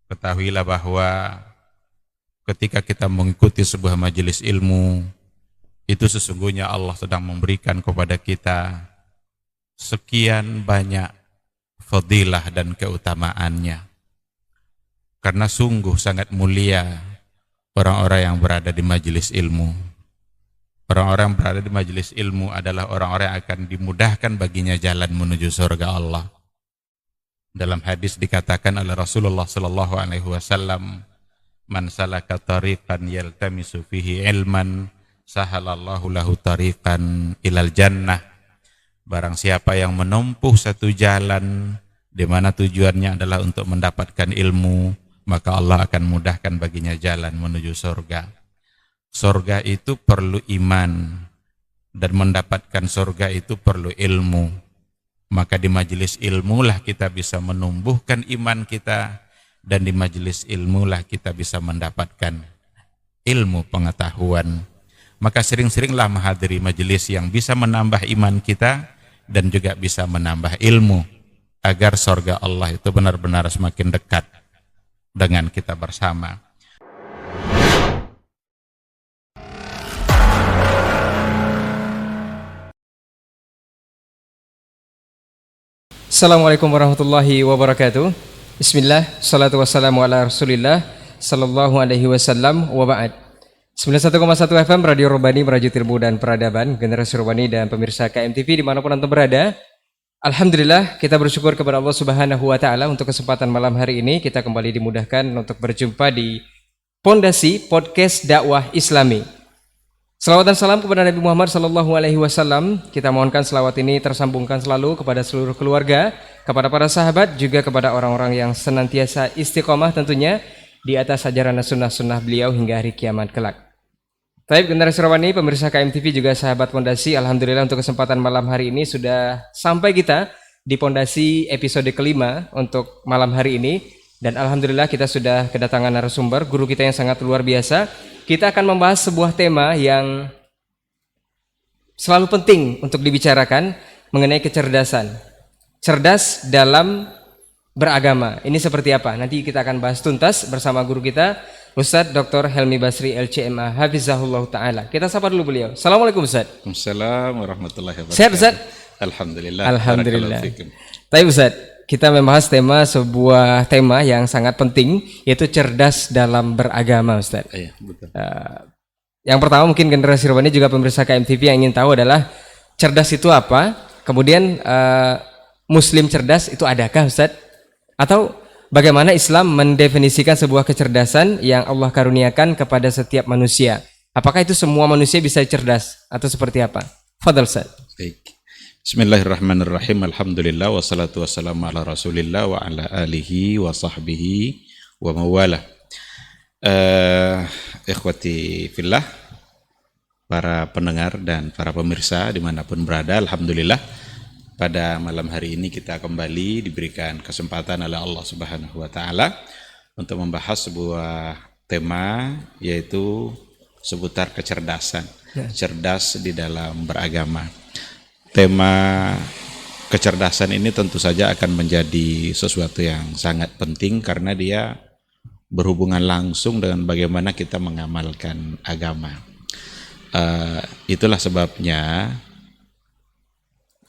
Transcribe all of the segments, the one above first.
Ketahuilah bahwa ketika kita mengikuti sebuah majelis ilmu, itu sesungguhnya Allah sedang memberikan kepada kita sekian banyak fadilah dan keutamaannya. Karena sungguh sangat mulia orang-orang yang berada di majelis ilmu. Orang-orang yang berada di majelis ilmu adalah orang-orang yang akan dimudahkan baginya jalan menuju surga Allah. Dalam hadis dikatakan oleh Rasulullah sallallahu alaihi wasallam, "Man salaka tariqan yaltamisu fihi ilman, sahalallahu lahu tariqan ilal jannah." Barang siapa yang menempuh satu jalan di mana tujuannya adalah untuk mendapatkan ilmu, maka Allah akan mudahkan baginya jalan menuju surga. Surga itu perlu iman, dan mendapatkan surga itu perlu ilmu. Maka di majelis ilmu lah kita bisa menumbuhkan iman kita, dan di majelis ilmu lah kita bisa mendapatkan ilmu pengetahuan. Maka sering-seringlah menghadiri majelis yang bisa menambah iman kita dan juga bisa menambah ilmu, agar surga Allah itu benar-benar semakin dekat dengan kita bersama. Assalamualaikum warahmatullahi wabarakatuh. Bismillah, salatu wassalamu ala rasulillah sallallahu alaihi wasallam wa ba'd. 91,1 FM Radio Robani merajut ilmu dan peradaban, generasi Robani dan pemirsa KMTV dimanapun Anda berada. Alhamdulillah, kita bersyukur kepada Allah Subhanahu wa Ta'ala untuk kesempatan malam hari ini. Kita kembali dimudahkan untuk berjumpa di Pondasi Podcast Dakwah Islami. Salawat dan salam kepada Nabi Muhammad sallallahu alaihi wasallam. Kita mohonkan selawat ini tersambungkan selalu kepada seluruh keluarga, kepada para sahabat, juga kepada orang-orang yang senantiasa istiqomah tentunya di atas ajaran sunnah-sunnah beliau hingga hari kiamat kelak. Baik, generasi Rawani, pemirsa KMTV juga sahabat Pondasi, alhamdulillah untuk kesempatan malam hari ini sudah sampai kita di Pondasi episode kelima untuk malam hari ini. Dan alhamdulillah kita sudah kedatangan narasumber, guru kita yang sangat luar biasa. Kita akan membahas sebuah tema yang selalu penting untuk dibicarakan mengenai kecerdasan. Cerdas dalam beragama. Ini seperti apa? Nanti kita akan bahas tuntas bersama guru kita, Ustadz Dr. Helmi Basri LCMA Hafizahullah Ta'ala. Kita sapa dulu beliau. Assalamualaikum Ustadz. Assalamualaikum warahmatullahi wabarakatuh. Sehat Ustadz? Alhamdulillah. Alhamdulillah. Tapi Ustadz, kita membahas sebuah tema yang sangat penting, yaitu cerdas dalam beragama, Ustaz. Iya, betul. Yang pertama mungkin generasi Robani juga pemirsa KMTV yang ingin tahu adalah cerdas itu apa? Kemudian Muslim cerdas itu adakah, Ustaz? Atau bagaimana Islam mendefinisikan sebuah kecerdasan yang Allah karuniakan kepada setiap manusia? Apakah itu semua manusia bisa cerdas atau seperti apa? Fadhal, Ustaz. Baik. Bismillahirrahmanirrahim. Alhamdulillah wassalatu wassalamu ala Rasulillah wa ala alihi wa sahbihi wa mawalah. Ikhwati fillah, para pendengar dan para pemirsa dimanapun berada, alhamdulillah pada malam hari ini kita kembali diberikan kesempatan oleh Allah Subhanahu wa Ta'ala untuk membahas sebuah tema, yaitu seputar kecerdasan, cerdas di dalam beragama. Tema kecerdasan ini tentu saja akan menjadi sesuatu yang sangat penting karena dia berhubungan langsung dengan bagaimana kita mengamalkan agama. Itulah sebabnya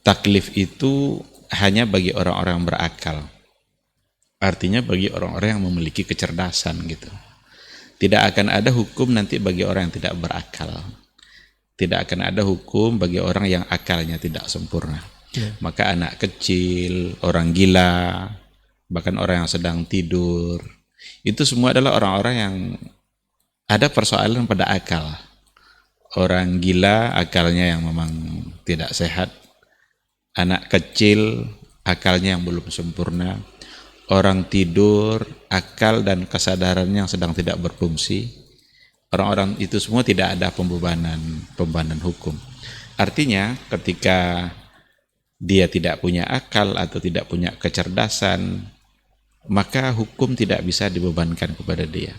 taklif itu hanya bagi orang-orang yang berakal. Artinya bagi orang-orang yang memiliki kecerdasan gitu. Tidak akan ada hukum nanti bagi orang yang tidak berakal. Tidak akan ada hukum bagi orang yang akalnya tidak sempurna. Maka anak kecil, orang gila, bahkan orang yang sedang tidur, itu semua adalah orang-orang yang ada persoalan pada akal. Orang gila akalnya yang memang tidak sehat, anak kecil akalnya yang belum sempurna, orang tidur akal dan kesadarannya yang sedang tidak berfungsi. Orang-orang itu semua tidak ada pembebanan hukum. Artinya ketika dia tidak punya akal atau tidak punya kecerdasan, maka hukum tidak bisa dibebankan kepada dia.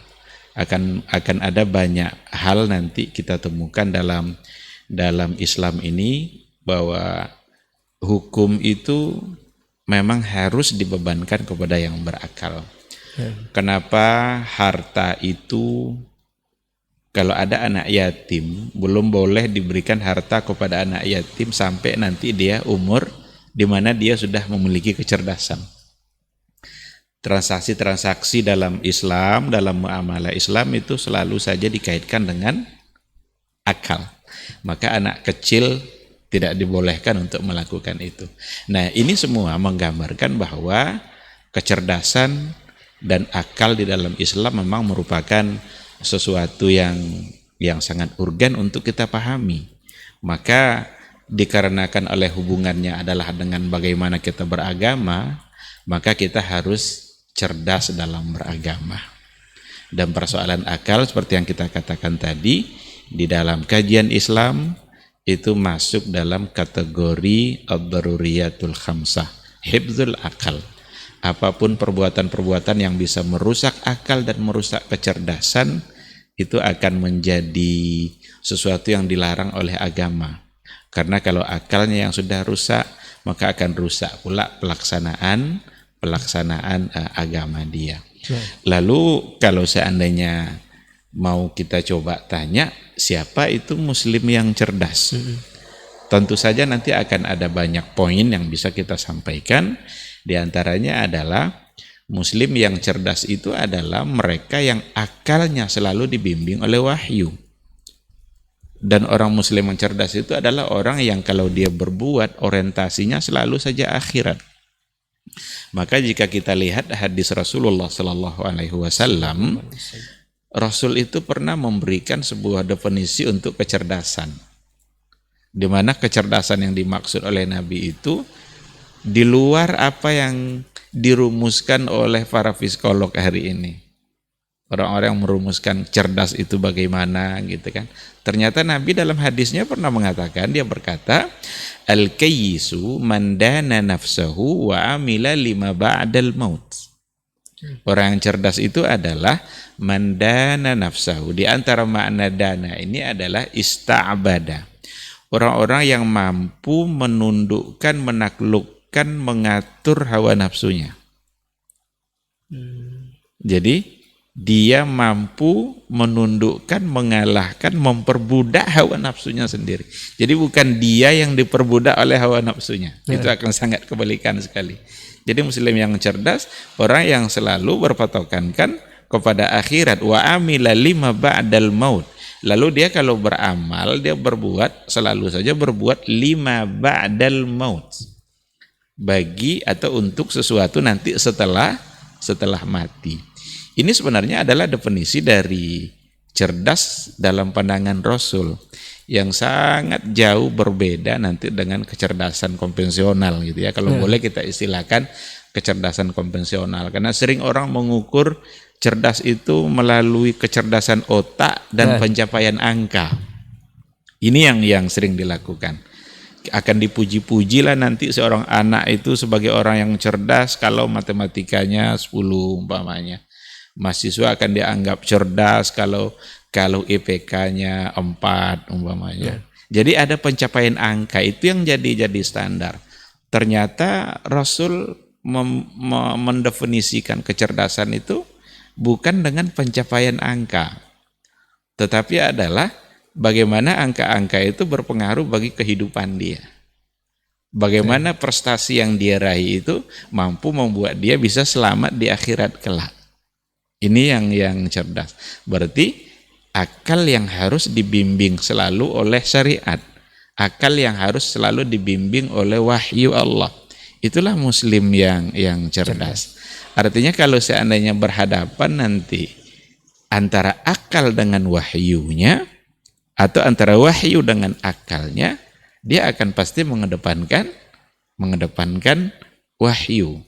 Akan ada banyak hal nanti kita temukan dalam Islam ini bahwa hukum itu memang harus dibebankan kepada yang berakal. Kenapa harta itu kalau ada anak yatim belum boleh diberikan harta kepada anak yatim sampai nanti dia umur di mana dia sudah memiliki kecerdasan. Transaksi-transaksi dalam Islam, dalam muamalah Islam itu selalu saja dikaitkan dengan akal. Maka anak kecil tidak dibolehkan untuk melakukan itu. Nah, ini semua menggambarkan bahwa kecerdasan dan akal di dalam Islam memang merupakan sesuatu yang sangat urgen untuk kita pahami. Maka dikarenakan oleh hubungannya adalah dengan bagaimana kita beragama, maka kita harus cerdas dalam beragama. Dan persoalan akal seperti yang kita katakan tadi, di dalam kajian Islam itu masuk dalam kategori ad-daruriyatul khamsah, hifdzul akal. Apapun perbuatan-perbuatan yang bisa merusak akal dan merusak kecerdasan itu akan menjadi sesuatu yang dilarang oleh agama. Karena kalau akalnya yang sudah rusak, maka akan rusak pula pelaksanaan agama dia. Lalu kalau seandainya mau kita coba tanya, siapa itu muslim yang cerdas? Tentu saja nanti akan ada banyak poin yang bisa kita sampaikan. Di antaranya adalah muslim yang cerdas itu adalah mereka yang akalnya selalu dibimbing oleh wahyu. Dan orang muslim yang cerdas itu adalah orang yang kalau dia berbuat orientasinya selalu saja akhirat. Maka jika kita lihat hadis Rasulullah Sallallahu Alaihi Wasallam, Rasul itu pernah memberikan sebuah definisi untuk kecerdasan, di mana kecerdasan yang dimaksud oleh Nabi itu di luar apa yang dirumuskan oleh para psikolog hari ini. Orang-orang yang merumuskan cerdas itu bagaimana gitu kan. Ternyata Nabi dalam hadisnya pernah mengatakan, dia berkata, al-kayyisu man dana nafsahu wa amila lima ba'dal maut. Orang yang cerdas itu adalah man dana nafsahu. Di antara makna dana ini adalah ista'bada. Orang-orang yang mampu menundukkan, menaklukkan, mengatur hawa nafsunya. Jadi dia mampu menundukkan, mengalahkan, memperbudak hawa nafsunya sendiri. Jadi bukan dia yang diperbudak oleh hawa nafsunya. Itu akan sangat kebalikan sekali. Jadi muslim yang cerdas, orang yang selalu berpatokan kan kepada akhirat. Wa amila lima ba'dal maut. Lalu dia kalau beramal, dia berbuat, selalu saja berbuat lima ba'dal maut. Bagi atau untuk sesuatu nanti setelah mati. Ini sebenarnya adalah definisi dari cerdas dalam pandangan Rasul yang sangat jauh berbeda nanti dengan kecerdasan konvensional gitu ya. Kalau boleh kita istilahkan kecerdasan konvensional, karena sering orang mengukur cerdas itu melalui kecerdasan otak dan pencapaian angka. Ini yang sering dilakukan. Akan dipuji-puji lah nanti seorang anak itu sebagai orang yang cerdas kalau matematikanya 10 umpamanya. Mahasiswa akan dianggap cerdas kalau IPK-nya 4 umpamanya. Jadi ada pencapaian angka, itu yang jadi standar. Ternyata Rasul mendefinisikan kecerdasan itu bukan dengan pencapaian angka, tetapi adalah bagaimana angka-angka itu berpengaruh bagi kehidupan dia. Bagaimana prestasi yang dia raih itu mampu membuat dia bisa selamat di akhirat kelak. Ini yang cerdas. Berarti akal yang harus dibimbing selalu oleh syariat. Akal yang harus selalu dibimbing oleh wahyu Allah. Itulah muslim yang cerdas. Artinya kalau seandainya berhadapan nanti antara akal dengan wahyunya atau antara wahyu dengan akalnya, dia akan pasti mengedepankan wahyu.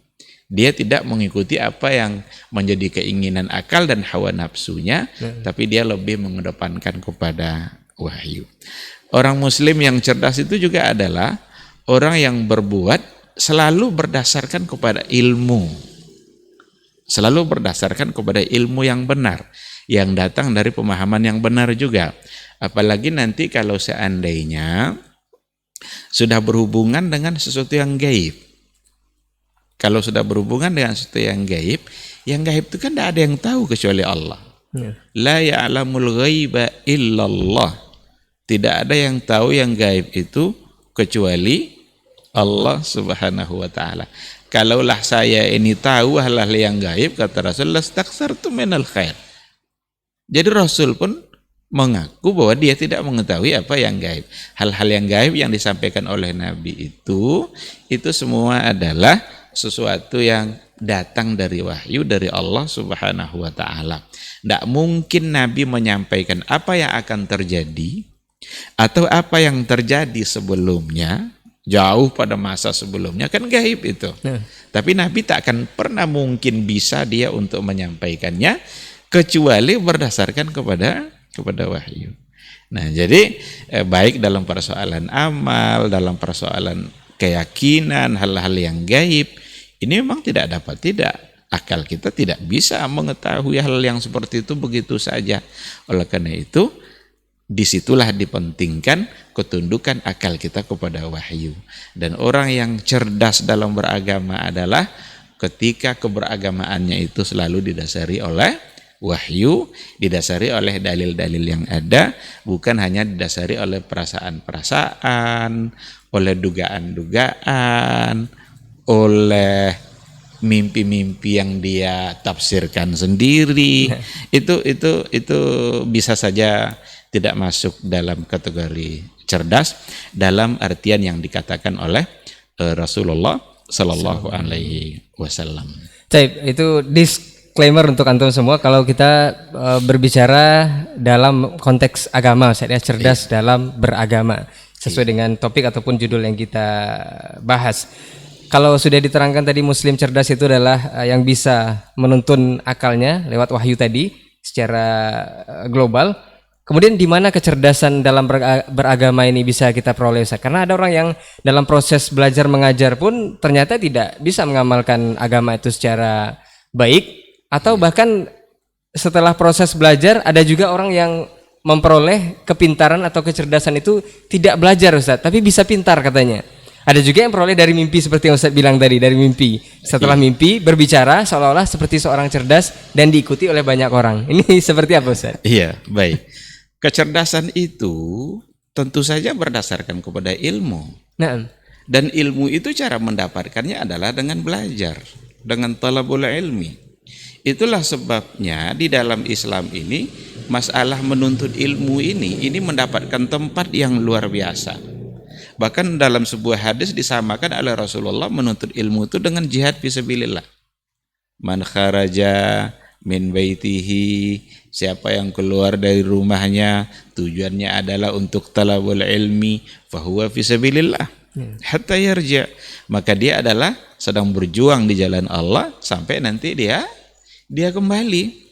Dia tidak mengikuti apa yang menjadi keinginan akal dan hawa nafsunya, tapi dia lebih mengedepankan kepada wahyu. Orang muslim yang cerdas itu juga adalah orang yang berbuat selalu berdasarkan kepada ilmu. Selalu berdasarkan kepada ilmu yang benar, yang datang dari pemahaman yang benar juga. Apalagi nanti kalau seandainya sudah berhubungan dengan sesuatu yang gaib. Kalau sudah berhubungan dengan sesuatu yang gaib, Yang gaib itu kan tidak ada yang tahu kecuali Allah. La ya'lamul ghaiba illallah. Tidak ada yang tahu yang gaib itu kecuali Allah Subhanahu wa taala. Kalaulah saya ini tahu hal-hal yang gaib, kata Rasul, lastaksartu minal khair. Jadi Rasul pun mengaku bahwa dia tidak mengetahui apa yang gaib. Hal-hal yang gaib yang disampaikan oleh Nabi itu semua adalah sesuatu yang datang dari wahyu dari Allah Subhanahu wa taala. Tidak mungkin Nabi menyampaikan apa yang akan terjadi atau apa yang terjadi sebelumnya, jauh pada masa sebelumnya, kan gaib itu. Tapi Nabi tak akan pernah mungkin bisa dia untuk menyampaikannya kecuali berdasarkan kepada wahyu. Nah, jadi baik dalam persoalan amal, dalam persoalan keyakinan, hal-hal yang gaib, ini memang tidak akal kita tidak bisa mengetahui hal yang seperti itu begitu saja. Oleh karena itu, disitulah dipentingkan ketundukan akal kita kepada wahyu. Dan orang yang cerdas dalam beragama adalah ketika keberagamaannya itu selalu didasari oleh wahyu, didasari oleh dalil-dalil yang ada, bukan hanya didasari oleh perasaan-perasaan, oleh dugaan-dugaan, oleh mimpi-mimpi yang dia tafsirkan sendiri. Itu bisa saja tidak masuk dalam kategori cerdas dalam artian yang dikatakan oleh Rasulullah Sallallahu Alaihi Wasallam. Itu disclaimer untuk antum semua. Kalau kita berbicara dalam konteks agama, saya cerdas dalam beragama sesuai dengan topik ataupun judul yang kita bahas. Kalau sudah diterangkan tadi muslim cerdas itu adalah yang bisa menuntun akalnya lewat wahyu tadi secara global. Kemudian di mana kecerdasan dalam beragama ini bisa kita peroleh, Ustaz? Karena ada orang yang dalam proses belajar mengajar pun ternyata tidak bisa mengamalkan agama itu secara baik, atau bahkan setelah proses belajar ada juga orang yang memperoleh kepintaran atau kecerdasan itu tidak belajar, Ustaz, tapi bisa pintar katanya. Ada juga yang peroleh dari mimpi seperti yang Ustaz bilang tadi, dari mimpi. Setelah mimpi berbicara seolah-olah seperti seorang cerdas dan diikuti oleh banyak orang. Ini seperti apa, Ustaz? Iya, baik. Kecerdasan itu tentu saja berdasarkan kepada ilmu. Nah, dan ilmu itu cara mendapatkannya adalah dengan belajar, dengan talabul ilmi. Itulah sebabnya di dalam Islam ini masalah menuntut ilmu ini mendapatkan tempat yang luar biasa. Bahkan dalam sebuah hadis disamakan oleh Rasulullah menuntut ilmu itu dengan jihad fisabilillah. Man kharaja min baitihi, siapa yang keluar dari rumahnya tujuannya adalah untuk talabul ilmi, fahuwa fisabilillah hatta yarja, maka dia adalah sedang berjuang di jalan Allah sampai nanti dia kembali.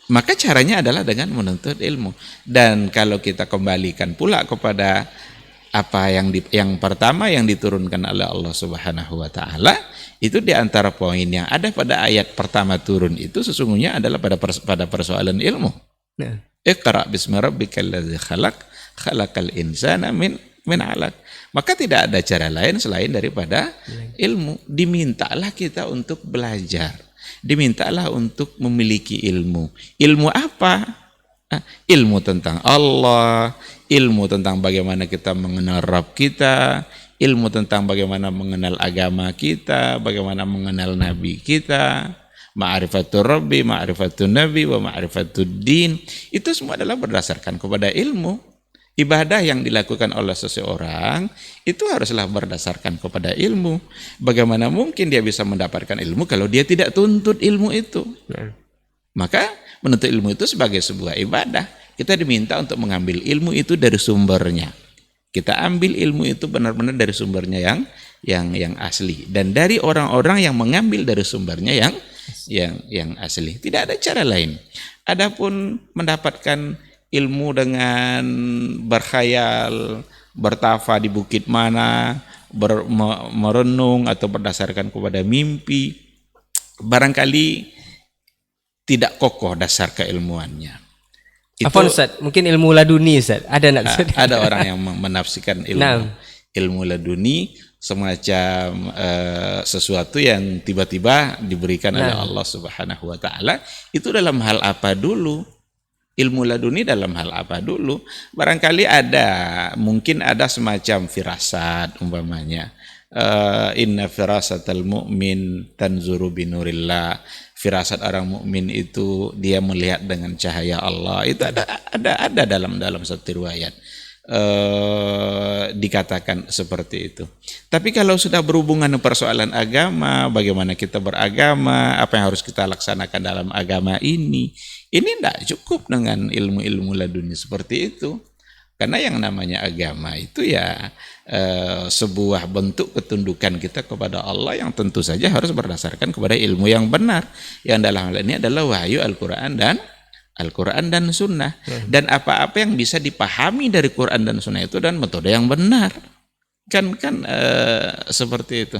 Maka caranya adalah dengan menuntut ilmu. Dan kalau kita kembalikan pula kepada apa yang pertama yang diturunkan oleh Allah Subhanahu wa taala, itu di antara poin yang ada pada ayat pertama turun itu sesungguhnya adalah pada persoalan ilmu. Iqra bismi rabbikal ladzi khalaq, khalaqal insana min 'alaq. Maka tidak ada cara lain selain daripada ilmu. Dimintalah kita untuk belajar. Dimintalah untuk memiliki ilmu. Ilmu apa? Ilmu tentang Allah, ilmu tentang bagaimana kita mengenal Rabb kita, ilmu tentang bagaimana mengenal agama kita, bagaimana mengenal Nabi kita, ma'rifatul Rabbi, ma'rifatul Nabi, wa ma'rifatul din. Itu semua adalah berdasarkan kepada ilmu. Ibadah yang dilakukan oleh seseorang itu haruslah berdasarkan kepada ilmu. Bagaimana mungkin dia bisa mendapatkan ilmu kalau dia tidak tuntut ilmu itu? Maka menuntut ilmu itu sebagai sebuah ibadah. Kita diminta untuk mengambil ilmu itu dari sumbernya. Kita ambil ilmu itu benar-benar dari sumbernya yang asli, dan dari orang-orang yang mengambil dari sumbernya yang asli. Tidak ada cara lain. Adapun mendapatkan ilmu dengan berkhayal, bertafa di bukit mana, merenung atau berdasarkan kepada mimpi, barangkali tidak kokoh dasar keilmuannya. Apa Ustaz? Mungkin ilmu laduni, Ustaz. Ada enggak? Ada orang yang menafsirkan ilmu laduni semacam sesuatu yang tiba-tiba diberikan oleh Allah Subhanahu wa taala. Itu dalam hal apa dulu? Ilmu laduni dalam hal apa dulu? Barangkali mungkin ada semacam firasat umpamanya. Inna firasatal mu'min tanzuru binurillah. Firasat orang mukmin itu dia melihat dengan cahaya Allah. Itu ada dalam satu riwayat. Dikatakan seperti itu. Tapi kalau sudah berhubungan dengan persoalan agama, bagaimana kita beragama, apa yang harus kita laksanakan dalam agama ini tidak cukup dengan ilmu-ilmu laduni seperti itu. Karena yang namanya agama itu ya sebuah bentuk ketundukan kita kepada Allah yang tentu saja harus berdasarkan kepada ilmu yang benar. Yang dalam hal ini adalah wahyu Al-Quran dan Sunnah. Dan apa-apa yang bisa dipahami dari Quran dan Sunnah itu dan metode yang benar. Kan seperti itu.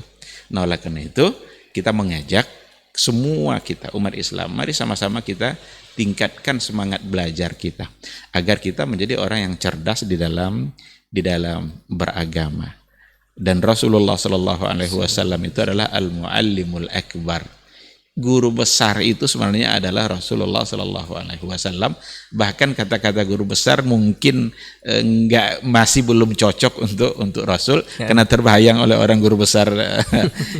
Nah, oleh karena itu kita mengajak semua kita umat Islam, mari sama-sama kita tingkatkan semangat belajar kita agar kita menjadi orang yang cerdas di dalam beragama. Dan Rasulullah Shallallahu Alaihi Wasallam itu adalah al-muallimul akbar. Guru besar itu sebenarnya adalah Rasulullah Shallallahu Alaihi Wasallam. Bahkan kata-kata guru besar mungkin masih belum cocok untuk Rasul karena terbayang oleh orang guru besar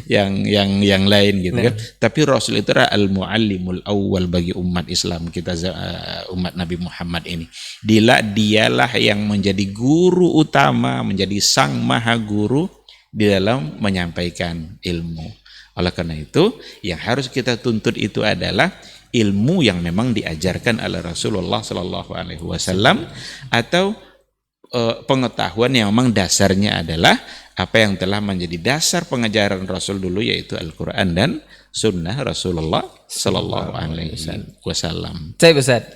yang lain gitu kan. Tapi Rasul itu adalah al-muallimul awwal bagi umat Islam kita, umat Nabi Muhammad ini. Dialah yang menjadi guru utama, menjadi sang maha guru di dalam menyampaikan ilmu. Oleh karena itu, yang harus kita tuntut itu adalah ilmu yang memang diajarkan oleh Rasulullah Sallallahu Alaihi Wasallam atau pengetahuan yang memang dasarnya adalah apa yang telah menjadi dasar pengajaran Rasul dulu, yaitu Al-Quran dan Sunnah Rasulullah Sallallahu Alaihi Wasallam. Saya Ustaz,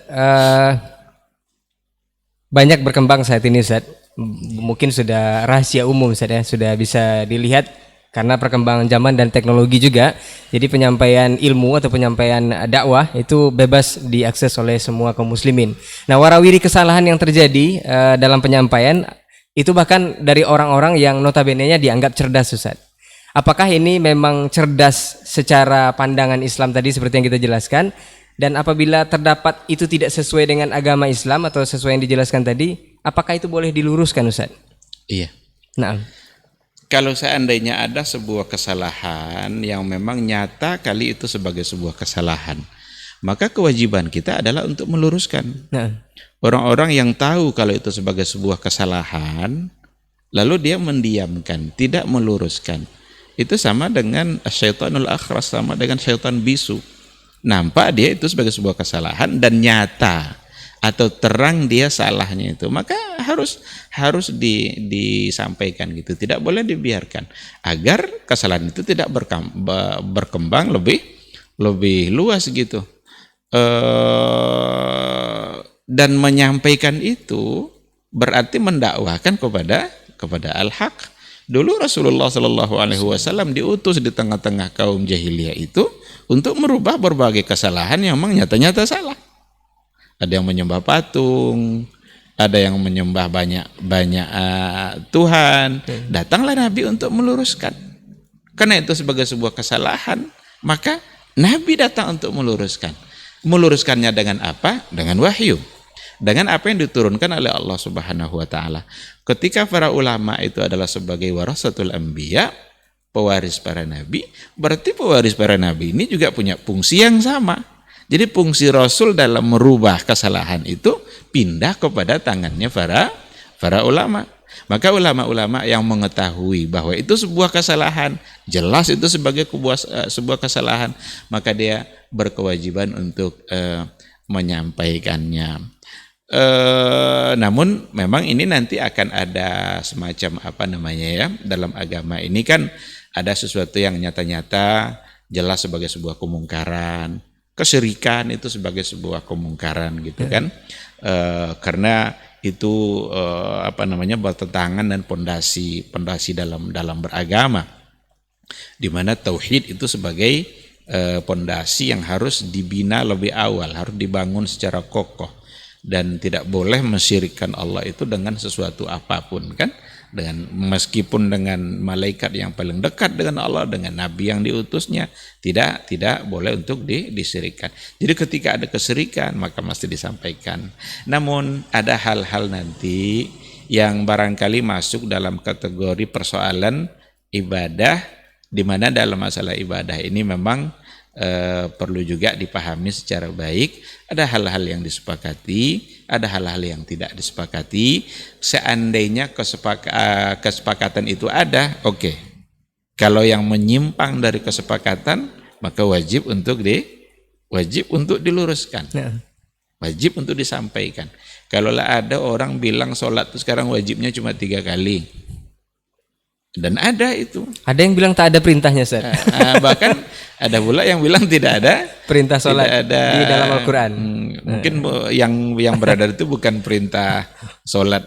banyak berkembang saat ini Ustaz. Mungkin sudah rahasia umum Ustaz ya, sudah bisa dilihat. Karena perkembangan zaman dan teknologi juga, jadi penyampaian ilmu atau penyampaian dakwah itu bebas diakses oleh semua kaum muslimin. Nah, warawiri kesalahan yang terjadi dalam penyampaian itu bahkan dari orang-orang yang notabene-nya dianggap cerdas, Ustaz. Apakah ini memang cerdas secara pandangan Islam tadi seperti yang kita jelaskan? Dan apabila terdapat itu tidak sesuai dengan agama Islam atau sesuai yang dijelaskan tadi, apakah itu boleh diluruskan, Ustaz? Iya. Nah, kalau seandainya ada sebuah kesalahan yang memang nyata kali itu sebagai sebuah kesalahan, maka kewajiban kita adalah untuk meluruskan. Orang-orang yang tahu kalau itu sebagai sebuah kesalahan, lalu dia mendiamkan, tidak meluruskan, itu sama dengan syaitanul akhras, sama dengan syaitan bisu. Nampak dia itu sebagai sebuah kesalahan dan nyata atau terang dia salahnya itu, maka harus disampaikan gitu, tidak boleh dibiarkan agar kesalahan itu tidak berkembang lebih luas gitu. Dan menyampaikan itu berarti mendakwahkan kepada al-haq. Dulu Rasulullah Shallallahu Alaihi Wasallam diutus di tengah-tengah kaum jahiliyah itu untuk merubah berbagai kesalahan yang memang nyata-nyata salah. Ada yang menyembah patung, ada yang menyembah banyak Tuhan. Datanglah Nabi untuk meluruskan. Karena itu sebagai sebuah kesalahan, maka Nabi datang untuk meluruskan. Meluruskannya dengan apa? Dengan wahyu. Dengan apa yang diturunkan oleh Allah Subhanahu wa taala. Ketika para ulama itu adalah sebagai warasatul anbiya, pewaris para nabi, berarti pewaris para nabi ini juga punya fungsi yang sama. Jadi fungsi Rasul dalam merubah kesalahan itu pindah kepada tangannya para ulama. Maka ulama-ulama yang mengetahui bahwa itu sebuah kesalahan, jelas itu sebagai sebuah kesalahan, maka dia berkewajiban untuk menyampaikannya. Namun memang ini nanti akan ada semacam dalam agama ini kan ada sesuatu yang nyata-nyata jelas sebagai sebuah kemungkaran. Kesyirikan itu sebagai sebuah kemungkaran gitu kan, karena itu bertentangan dan pondasi dalam beragama, di mana tauhid itu sebagai pondasi yang harus dibina lebih awal, harus dibangun secara kokoh dan tidak boleh mensyirikkan Allah itu dengan sesuatu apapun kan. dengan meskipun dengan malaikat yang paling dekat dengan Allah, dengan nabi yang diutusnya, tidak boleh untuk disirikkan. Jadi ketika ada kesirikan maka mesti disampaikan. Namun ada hal-hal nanti yang barangkali masuk dalam kategori persoalan ibadah, di mana dalam masalah ibadah ini memang perlu juga dipahami secara baik. Ada hal-hal yang disepakati, ada hal-hal yang tidak disepakati. Seandainya kesepakatan itu ada, oke. Kalau yang menyimpang dari kesepakatan, maka wajib untuk diluruskan. Wajib untuk disampaikan. Kalau ada orang bilang sholat itu sekarang wajibnya cuma 3 kali. Dan ada itu. Ada yang bilang tak ada perintahnya, Ustaz. Bahkan ada pula yang bilang tidak ada perintah sholat di dalam Al-Quran. Mungkin yang beredar itu bukan perintah sholat,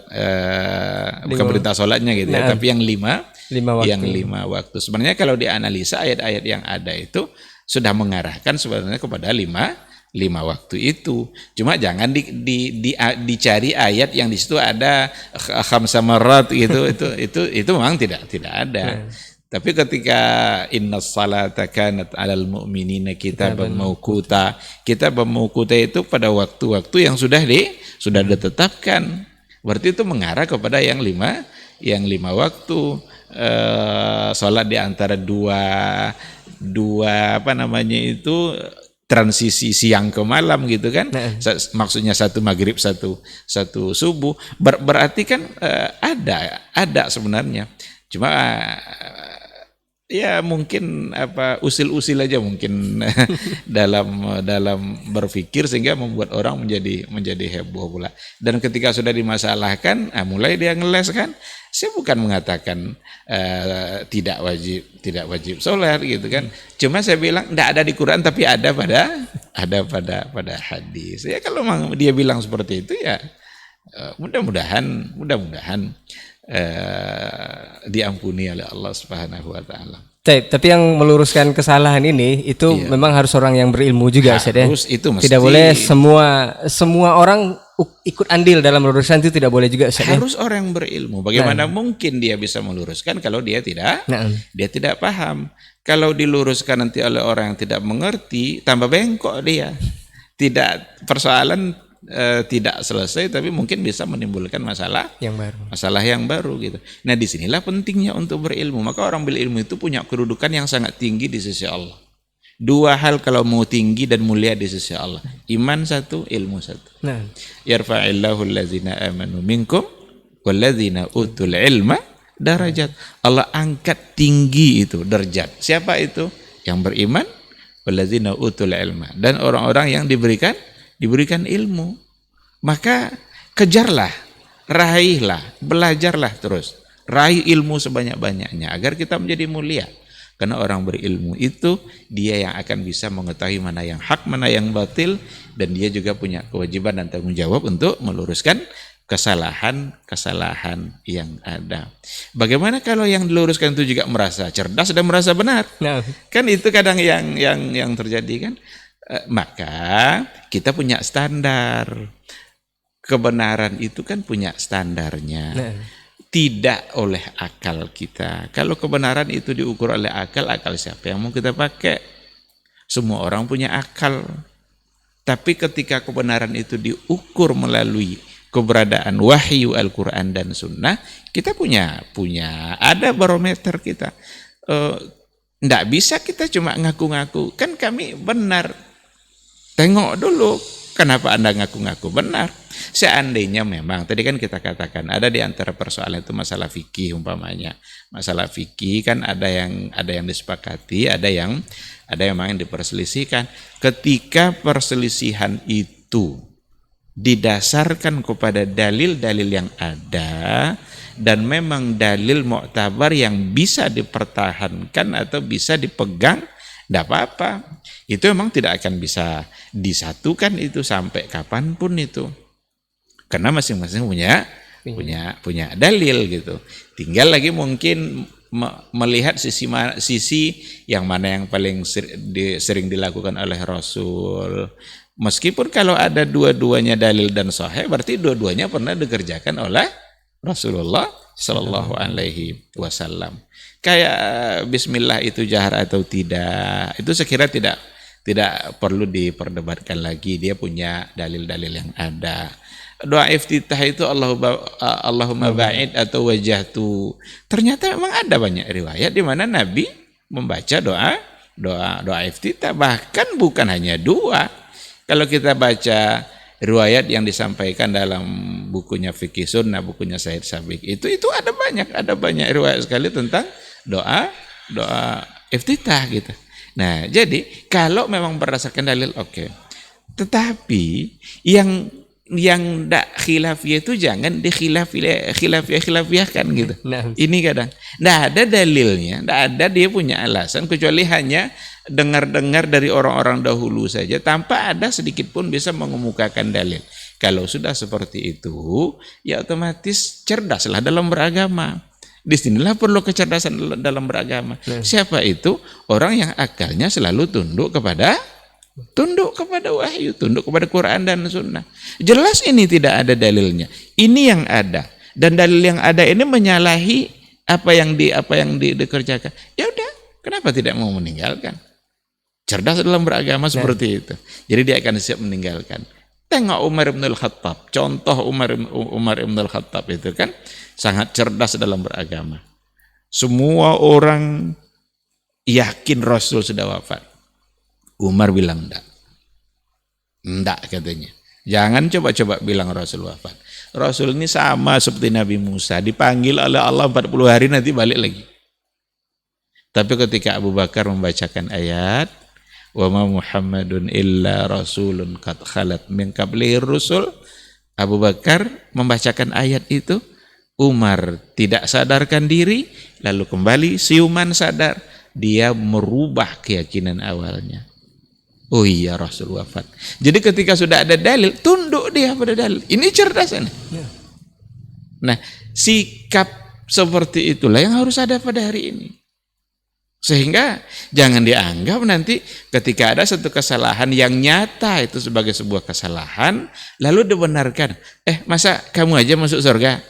bukan perintah sholatnya gitu ya, tapi yang lima waktu. Sebenarnya kalau dianalisa ayat-ayat yang ada itu sudah mengarahkan sebenarnya kepada lima waktu itu. Cuma jangan dicari ayat yang di situ ada khamsa marat gitu. itu memang tidak ada. Tapi ketika innas salata kanat 'alal mu'minina kitaban mauquta. Kitab mauquta itu pada waktu-waktu yang sudah ditetapkan. Berarti itu mengarah kepada yang lima waktu. Salat di antara dua transisi siang ke malam gitu kan. Maksudnya satu maghrib, satu subuh. Berarti kan ada sebenarnya. Cuma ya mungkin usil-usil aja mungkin dalam berpikir sehingga membuat orang menjadi heboh pula. Dan ketika sudah dimasalahkan, mulai dia ngeles kan. Saya bukan mengatakan tidak wajib sholat gitu kan. Cuma saya bilang tidak ada di Quran tapi ada pada hadis. Ya kalau memang dia bilang seperti itu ya mudah-mudahan diampuni oleh Allah Subhanahu wa taala. Tapi yang meluruskan kesalahan ini itu memang harus orang yang berilmu juga, harus, itu mesti. Tidak boleh semua orang ikut andil dalam meluruskan, itu tidak boleh juga, harus orang yang berilmu. Bagaimana mungkin dia bisa meluruskan kalau dia tidak paham? Kalau diluruskan nanti oleh orang yang tidak mengerti, tambah bengkok dia. Tidak, persoalan tidak selesai, tapi mungkin bisa menimbulkan masalah yang baru gitu. Nah, disinilah pentingnya untuk berilmu. Maka orang berilmu itu punya kedudukan yang sangat tinggi di sisi Allah. 2 hal kalau mau tinggi dan mulia di sisi Allah: iman 1, ilmu 1. Yarfa'illahu allazina amanu minkum wallazina utul ilma darajat. Allah angkat tinggi itu derajat. Siapa itu? Yang beriman, wallazina utul ilma, dan orang-orang yang diberikan ilmu. Maka kejarlah, raihlah, belajarlah terus. Raih ilmu sebanyak-banyaknya agar kita menjadi mulia. Karena orang berilmu itu dia yang akan bisa mengetahui mana yang hak, mana yang batil, dan dia juga punya kewajiban dan tanggung jawab untuk meluruskan kesalahan yang ada. Bagaimana kalau yang diluruskan itu juga merasa cerdas dan merasa benar? Kan itu kadang yang terjadi kan. Maka kita punya standar. Kebenaran itu kan punya standarnya. Tidak oleh akal kita. Kalau kebenaran itu diukur oleh akal siapa yang mau kita pakai? Semua orang punya akal. Tapi ketika kebenaran itu diukur melalui keberadaan wahyu Al-Quran dan Sunnah, kita punya ada barometer kita. Nggak bisa kita cuma ngaku-ngaku. Kan kami benar. Tengok dulu, kenapa Anda ngaku-ngaku benar? Seandainya memang, tadi kan kita katakan, ada di antara persoalan itu masalah fikih umpamanya. Masalah fikih kan ada yang disepakati, ada yang memang diperselisihkan. Ketika perselisihan itu didasarkan kepada dalil-dalil yang ada, dan memang dalil mu'tabar yang bisa dipertahankan atau bisa dipegang, tidak apa-apa. Itu memang tidak akan bisa disatukan itu sampai kapanpun itu. Karena masing-masing punya dalil gitu. Tinggal lagi mungkin melihat sisi yang mana yang paling sering dilakukan oleh Rasul. Meskipun kalau ada dua-duanya dalil dan sahih, berarti dua-duanya pernah dikerjakan oleh Rasulullah Sallallahu Alaihi Wasallam. Kayak Bismillah itu jahar atau tidak, itu saya kira tidak perlu diperdebatkan lagi. Dia punya dalil-dalil yang ada. Doa iftitah itu Allahumma ba'id atau wajahtu. Ternyata memang ada banyak riwayat di mana Nabi membaca doa iftitah, bahkan bukan hanya dua. Kalau kita baca riwayat yang disampaikan dalam bukunya Fikih Sunnah, bukunya Said Sabiq, itu ada banyak riwayat sekali tentang doa iftitah gitu. Nah, jadi kalau memang berdasarkan dalil oke. Tetapi yang ndak khilafiyah itu jangan khilafiyahkan gitu. Nah. Ini kadang ndak ada dalilnya, ndak ada dia punya alasan kecuali hanya dengar-dengar dari orang-orang dahulu saja tanpa ada sedikit pun bisa mengemukakan dalil. Kalau sudah seperti itu, ya otomatis cerdaslah dalam beragama. Disinilah perlu kecerdasan dalam beragama. Siapa itu? Orang yang akalnya selalu tunduk kepada wahyu, tunduk kepada Quran dan Sunnah. Jelas ini tidak ada dalilnya. Ini yang ada, dan dalil yang ada ini menyalahi apa yang dikerjakan. Ya udah, kenapa tidak mau meninggalkan? Cerdas dalam beragama seperti itu. Jadi dia akan siap meninggalkan. Tengok Umar bin Al-Khattab. Contoh Umar bin Al-Khattab itu kan sangat cerdas dalam beragama. Semua orang yakin Rasul sudah wafat. Umar bilang enggak katanya. Jangan coba-coba bilang Rasul wafat. Rasul ini sama seperti Nabi Musa, dipanggil oleh Allah 40 hari nanti balik lagi. Tapi ketika Abu Bakar membacakan ayat wa ma Muhammadun illa rasulun qad khalat min qablihi rusul, Abu Bakar membacakan ayat itu, Umar tidak sadarkan diri, lalu kembali siuman sadar, dia merubah keyakinan awalnya. Oh iya, Rasul wafat. Jadi ketika sudah ada dalil, tunduk dia pada dalil. Ini cerdas ini. Nah, sikap seperti itulah yang harus ada pada hari ini. Sehingga jangan dianggap nanti ketika ada satu kesalahan yang nyata itu sebagai sebuah kesalahan, lalu dibenarkan. Masa kamu aja masuk surga?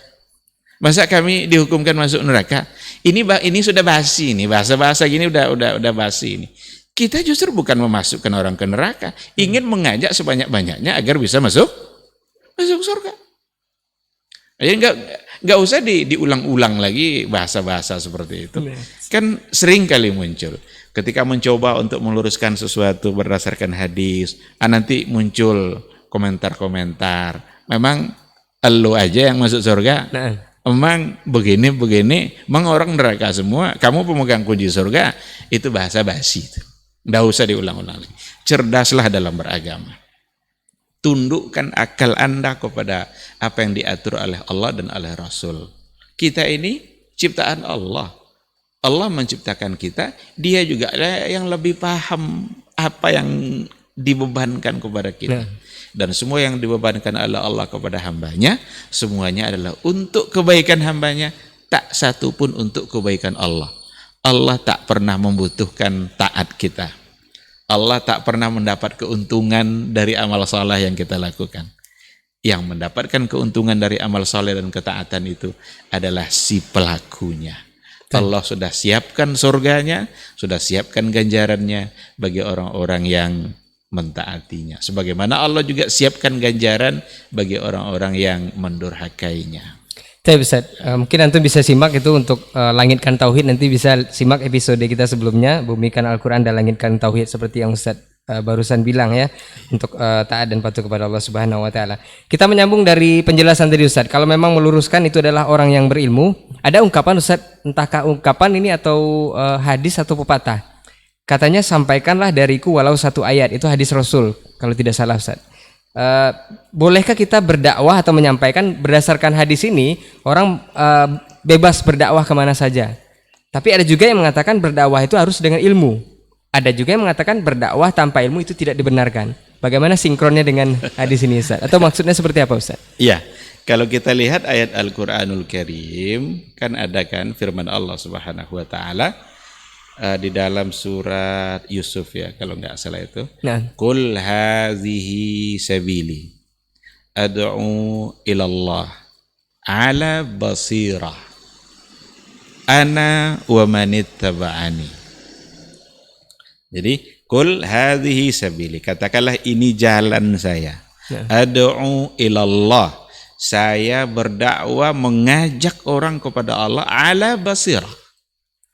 Masa kami dihukumkan masuk neraka? Ini sudah basi ini, bahasa-bahasa gini udah basi ini. Kita justru bukan memasukkan orang ke neraka, ingin mengajak sebanyak-banyaknya agar bisa masuk surga. Jadi nggak usah diulang-ulang lagi bahasa-bahasa seperti itu. Kan sering kali muncul. Ketika mencoba untuk meluruskan sesuatu berdasarkan hadis, nanti muncul komentar-komentar. Memang elu aja yang masuk surga. Emang begini, emang orang neraka semua. Kamu pemegang kunci surga, itu bahasa basi. Nggak usah diulang-ulang lagi. Cerdaslah dalam beragama. Tundukkan akal Anda kepada apa yang diatur oleh Allah dan oleh Rasul. Kita ini ciptaan Allah. Allah menciptakan kita, dia juga yang lebih paham apa yang dibebankan kepada kita. Dan semua yang dibebankan oleh Allah kepada hambanya, semuanya adalah untuk kebaikan hambanya, tak satu pun untuk kebaikan Allah. Allah tak pernah membutuhkan taat kita. Allah tak pernah mendapat keuntungan dari amal saleh yang kita lakukan. Yang mendapatkan keuntungan dari amal saleh dan ketaatan itu adalah si pelakunya. Allah sudah siapkan surganya, sudah siapkan ganjarannya bagi orang-orang yang mentaatinya. Sebagaimana Allah juga siapkan ganjaran bagi orang-orang yang mendurhakainya. Ustaz, mungkin antum bisa simak itu untuk Langitkan Tauhid, nanti bisa simak episode kita sebelumnya, Bumikan Al-Quran dan Langitkan Tauhid, seperti yang Ustaz barusan bilang ya, untuk taat dan patuh kepada Allah Subhanahu wa taala. Kita menyambung dari penjelasan tadi Ustaz. Kalau memang meluruskan itu adalah orang yang berilmu, ada ungkapan Ustaz, entahkah ungkapan ini atau hadis atau pepatah. Katanya sampaikanlah dariku walau satu ayat, itu hadis Rasul kalau tidak salah Ustaz. Bolehkah kita berdakwah atau menyampaikan berdasarkan hadis ini, orang bebas berdakwah kemana saja? Tapi ada juga yang mengatakan berdakwah itu harus dengan ilmu. Ada juga yang mengatakan berdakwah tanpa ilmu itu tidak dibenarkan. Bagaimana sinkronnya dengan hadis ini Ustaz? Atau maksudnya seperti apa Ustaz? Iya, kalau kita lihat ayat Al-Quranul Karim, kan ada kan firman Allah Subhanahu wa taala di dalam surat Yusuf ya, kalau nggak salah itu. Qul hazihi sabili ad'u ilallah ala basirah ana wa manittaba'ani. Jadi qul hadhihi sabili, katakanlah ini jalan saya. Ad'u ilallah, saya berdakwah mengajak orang kepada Allah ala basirah.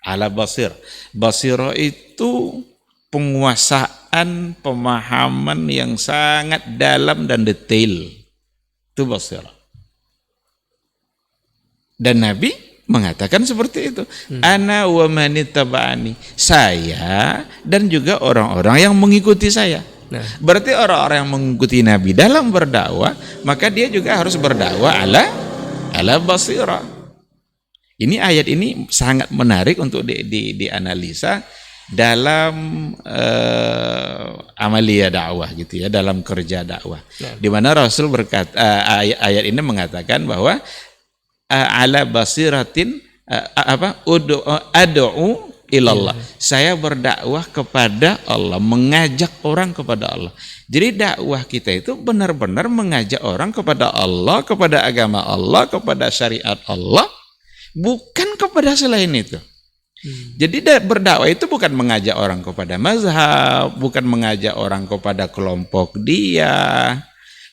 Ala basir. Basirah itu penguasaan, pemahaman yang sangat dalam dan detail. Itu basirah. Dan Nabi mengatakan seperti itu. Ana wa manittaba'ani, saya dan juga orang-orang yang mengikuti saya. Berarti orang-orang yang mengikuti Nabi dalam berdakwah, maka dia juga harus berdakwah ala basirah. Ini ayat ini sangat menarik untuk dianalisa dalam amalia dakwah gitu ya, dalam kerja dakwah. Di mana Rasul berkata, ayat ini mengatakan bahwa ala basiratin ad'u ilallah. Saya berdakwah kepada Allah, mengajak orang kepada Allah. Jadi dakwah kita itu benar-benar mengajak orang kepada Allah, kepada agama Allah, kepada syariat Allah, bukan kepada selain itu. Jadi berdakwah itu bukan mengajak orang kepada mazhab, bukan mengajak orang kepada kelompok dia.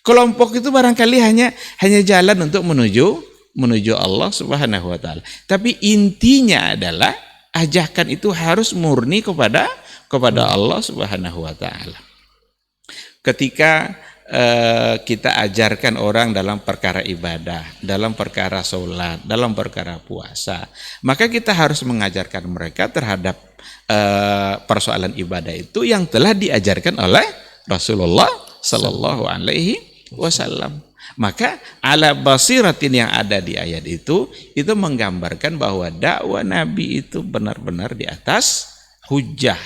Kelompok itu barangkali hanya jalan untuk menuju Allah Subhanahu wa taala. Tapi intinya adalah ajakan itu harus murni kepada Allah Subhanahu wa taala. Ketika kita ajarkan orang dalam perkara ibadah, dalam perkara sholat, dalam perkara puasa, maka kita harus mengajarkan mereka terhadap persoalan ibadah itu yang telah diajarkan oleh Rasulullah Sallallahu Alaihi Wasallam. Maka ala basiratin yang ada di ayat itu menggambarkan bahwa dakwah Nabi itu benar-benar di atas hujah,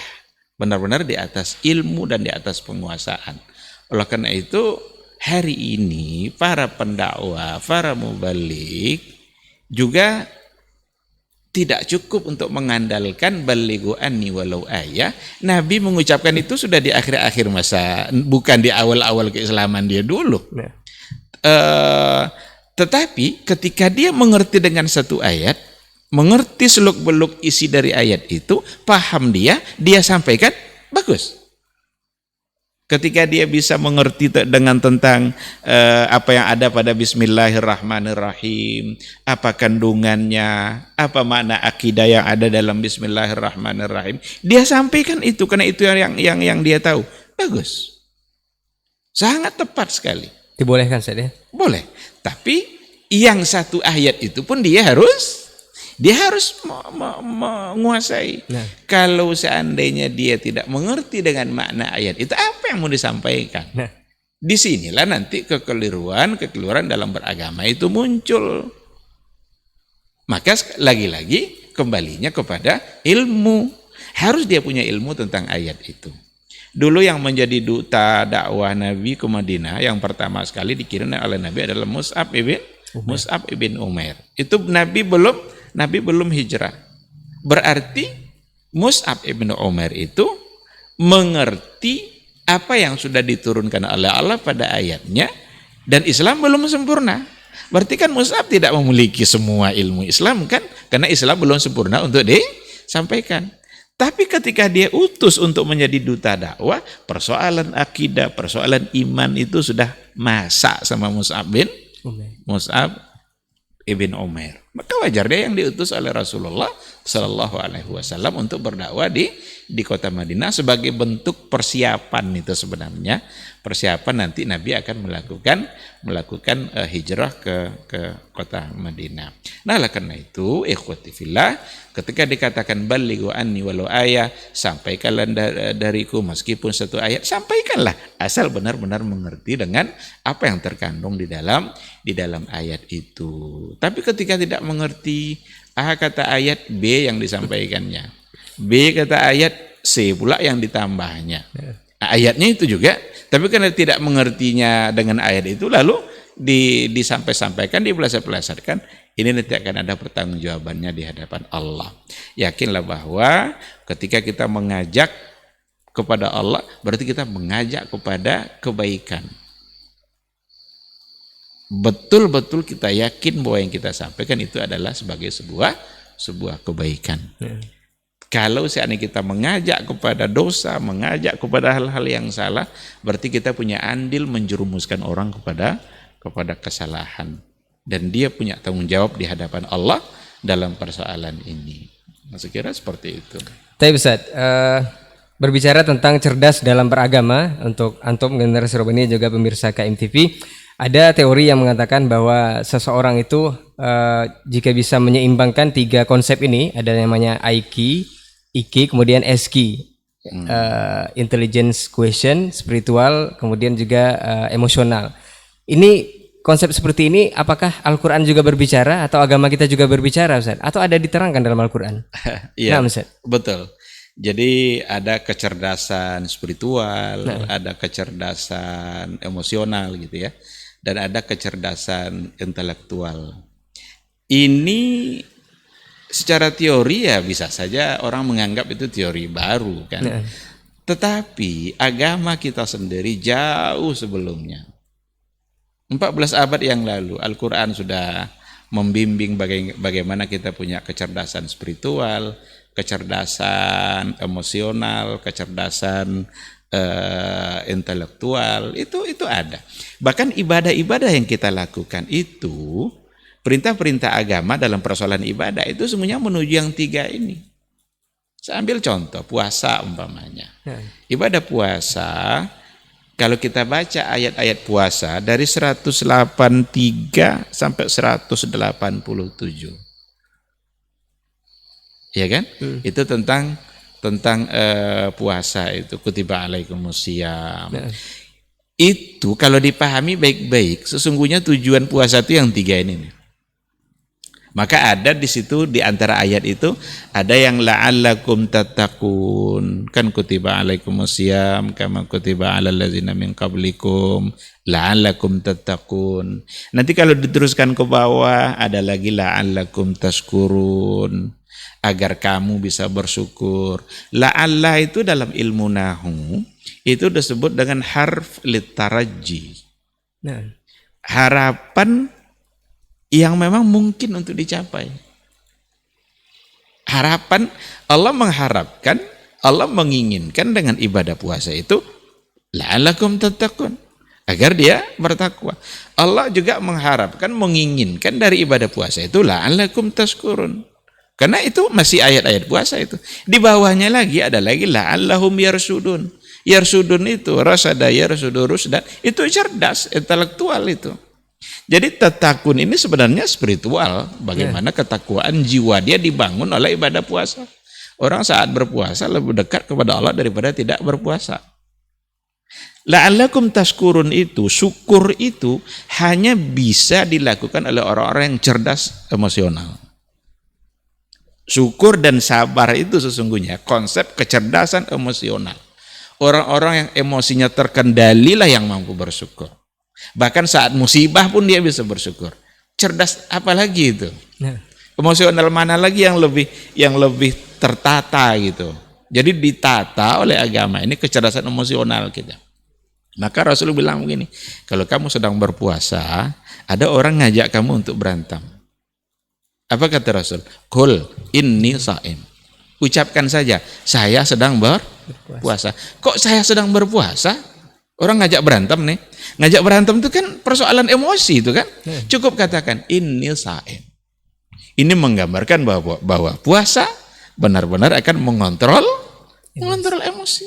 benar-benar di atas ilmu dan di atas penguasaan. Oleh karena itu hari ini para pendakwah, para mubalik juga tidak cukup untuk mengandalkan balighu anni walau ayah. Nabi mengucapkan itu sudah di akhir-akhir masa, bukan di awal-awal keislaman dia dulu. Tetapi ketika dia mengerti dengan satu ayat, mengerti seluk-beluk isi dari ayat itu, paham dia sampaikan, bagus. Ketika dia bisa mengerti dengan tentang apa yang ada pada Bismillahirrahmanirrahim, apa kandungannya, apa makna akidah yang ada dalam Bismillahirrahmanirrahim, dia sampaikan itu karena itu yang dia tahu. Bagus. Sangat tepat sekali. Dibolehkan saja? Boleh. Tapi yang satu ayat itu pun dia harus menguasai. Kalau seandainya dia tidak mengerti dengan makna ayat itu, apa yang mau disampaikan? Disinilah nanti kekeliruan dalam beragama itu muncul. Maka lagi-lagi kembalinya kepada ilmu. Harus dia punya ilmu tentang ayat itu. Dulu yang menjadi duta dakwah Nabi ke Madinah yang pertama sekali dikirim oleh Nabi adalah Mus'ab ibn Umair. Itu Nabi belum hijrah. Berarti Mus'ab ibn Umair itu mengerti apa yang sudah diturunkan oleh Allah pada ayatnya, dan Islam belum sempurna. Berarti kan Mus'ab tidak memiliki semua ilmu Islam kan, karena Islam belum sempurna untuk disampaikan. Tapi ketika dia utus untuk menjadi duta dakwah, persoalan akidah, persoalan iman itu sudah masak sama Mus'ab ibn Umair. Maka wajar dia yang diutus oleh Rasulullah Sallallahu Alaihi Wasallam untuk berdakwah di kota Madinah sebagai bentuk persiapan. Itu sebenarnya persiapan nanti Nabi akan melakukan hijrah ke kota Madinah. Nah, oleh karena itu ikhwati fillah, ketika dikatakan balighu anni walau ayah, sampaikanlah dariku meskipun satu ayat, sampaikanlah asal benar-benar mengerti dengan apa yang terkandung di dalam ayat itu. Tapi ketika tidak mengerti, A kata ayat, B yang disampaikannya, B kata ayat, C pula yang ditambahnya. Ayatnya itu juga, tapi karena tidak mengertinya dengan ayat itu, lalu disampaikan, dipeleset-pelesetkan, ini nanti akan ada pertanggungjawabannya di hadapan Allah. Yakinlah bahwa ketika kita mengajak kepada Allah, berarti kita mengajak kepada kebaikan. Betul-betul kita yakin bahwa yang kita sampaikan itu adalah sebagai sebuah sebuah kebaikan. Kalau seandainya kita mengajak kepada dosa, mengajak kepada hal-hal yang salah, berarti kita punya andil menjerumuskan orang kepada kesalahan. Dan dia punya tanggung jawab di hadapan Allah dalam persoalan ini. Saya kira seperti itu. Tapi Ustaz, berbicara tentang cerdas dalam beragama, untuk antum generasi Robani juga pemirsa KMTV, ada teori yang mengatakan bahwa seseorang itu jika bisa menyeimbangkan 3 konsep ini, ada yang namanya IQ, IQ, kemudian SQ, intelligence quotient, spiritual, kemudian juga emosional. Ini konsep seperti ini, apakah Al-Quran juga berbicara atau agama kita juga berbicara, Ustaz? Atau ada diterangkan dalam Al-Quran? Iya, Nah, Ustaz. betul. Jadi ada kecerdasan spiritual, ada kecerdasan emosional gitu ya, dan ada kecerdasan intelektual. Ini secara teori ya bisa saja orang menganggap itu teori baru kan. Tetapi agama kita sendiri jauh sebelumnya. 14 abad yang lalu Al-Quran sudah membimbing bagaimana kita punya kecerdasan spiritual, kecerdasan emosional, kecerdasan intelektual, itu ada. Bahkan ibadah-ibadah yang kita lakukan itu, perintah-perintah agama dalam persoalan ibadah itu semuanya menuju yang 3 ini. Saya ambil contoh puasa umpamanya. Ibadah puasa, kalau kita baca ayat-ayat puasa dari 183 sampai 187. Ya kan? Itu tentang puasa itu, kutiba alaikumusiyam. Itu kalau dipahami baik-baik, sesungguhnya tujuan puasa itu yang 3 ini nih. Maka ada di situ di antara ayat itu ada yang la'allakum tattaqun, kan kutiba alaikumusiyam kama kutiba alal ladzina min qablikum la'allakum tattaqun. Nanti kalau diteruskan ke bawah ada lagi la'allakum tashkurun, agar kamu bisa bersyukur. La'alla itu dalam ilmu nahwu itu disebut dengan harf litaraji. Harapan yang memang mungkin untuk dicapai. Harapan, Allah mengharapkan, Allah menginginkan dengan ibadah puasa itu la'allakum tattaqun, agar dia bertakwa. Allah juga mengharapkan, menginginkan dari ibadah puasa itu la'allakum tashkurun. Karena itu masih ayat-ayat puasa itu. Di bawahnya lagi ada lagi la'allahum yarsudun. Yarsudun itu rasada yarsudu rusdan, itu cerdas, intelektual itu. Jadi tatakun ini sebenarnya spiritual, bagaimana ketakwaan jiwa dia dibangun oleh ibadah puasa. Orang saat berpuasa lebih dekat kepada Allah daripada tidak berpuasa. La'allakum tashkurun itu, syukur itu hanya bisa dilakukan oleh orang-orang yang cerdas emosional. Syukur dan sabar itu sesungguhnya konsep kecerdasan emosional. Orang-orang yang emosinya terkendali lah yang mampu bersyukur. Bahkan saat musibah pun dia bisa bersyukur. Cerdas apalagi itu? Emosional mana lagi yang lebih tertata gitu. Jadi ditata oleh agama ini kecerdasan emosional kita. Maka Rasul bilang begini, kalau kamu sedang berpuasa, ada orang ngajak kamu untuk berantem. Apa kata Rasul? Qul inni sha'im. Ucapkan saja, saya sedang berpuasa. Kok saya sedang berpuasa? Orang ngajak berantem nih. Ngajak berantem itu kan persoalan emosi itu kan. Cukup katakan inni sha'im. Ini menggambarkan bahwa puasa benar-benar akan mengontrol emosi.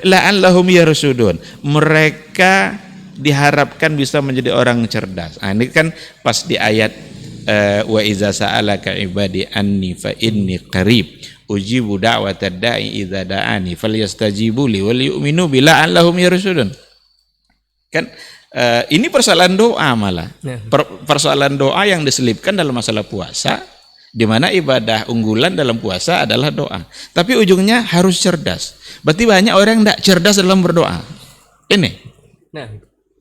La'allahum yarsudun. Mereka diharapkan bisa menjadi orang cerdas. Nah, ini kan pas di ayat wa iza sa'alaka ibadi anni fa inni qarib ujibu da'watad da'i idza da'ani falyastajibu li wal yu'minu bila allahum yarsudun. Kan ini persoalan doa malah. Persoalan doa yang diselipkan dalam masalah puasa, di mana ibadah unggulan dalam puasa adalah doa. Tapi ujungnya harus cerdas. Berarti banyak orang yang tidak cerdas dalam berdoa.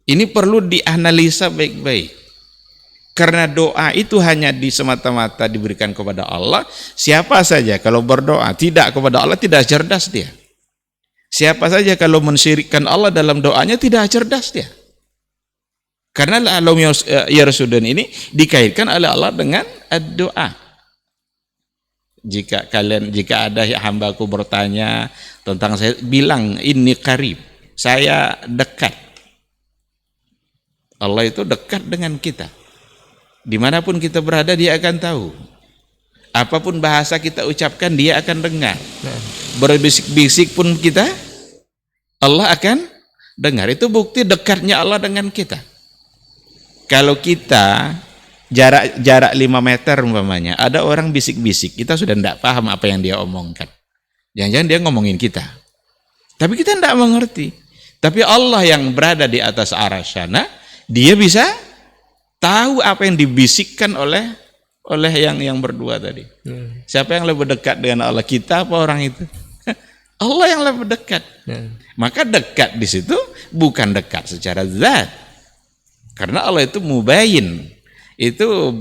Ini perlu dianalisa baik-baik. Karena doa itu hanya semata-mata diberikan kepada Allah. Siapa saja kalau berdoa tidak kepada Allah tidak cerdas dia. Siapa saja kalau mensyirikkan Allah dalam doanya tidak cerdas dia. Karena la'allahum yarsudun ini dikaitkan oleh Allah dengan ad-doa. Jika ada hambaku bertanya tentang saya, bilang inni qarib, saya dekat. Allah itu dekat dengan kita. Dimanapun kita berada, dia akan tahu. Apapun bahasa kita ucapkan, dia akan dengar. Berbisik-bisik pun kita, Allah akan dengar. Itu bukti dekatnya Allah dengan kita. Kalau kita jarak 5 meter umpamanya, ada orang bisik-bisik, kita sudah tidak paham apa yang dia omongkan. Jangan-jangan dia ngomongin kita. Tapi kita tidak mengerti. Tapi Allah yang berada di atas arasy sana, dia bisa tahu apa yang dibisikkan oleh yang berdua tadi. Siapa yang lebih dekat dengan Allah, kita apa orang itu? Allah yang lebih dekat. Maka dekat di situ bukan dekat secara zat. Karena Allah itu mubayyin. Itu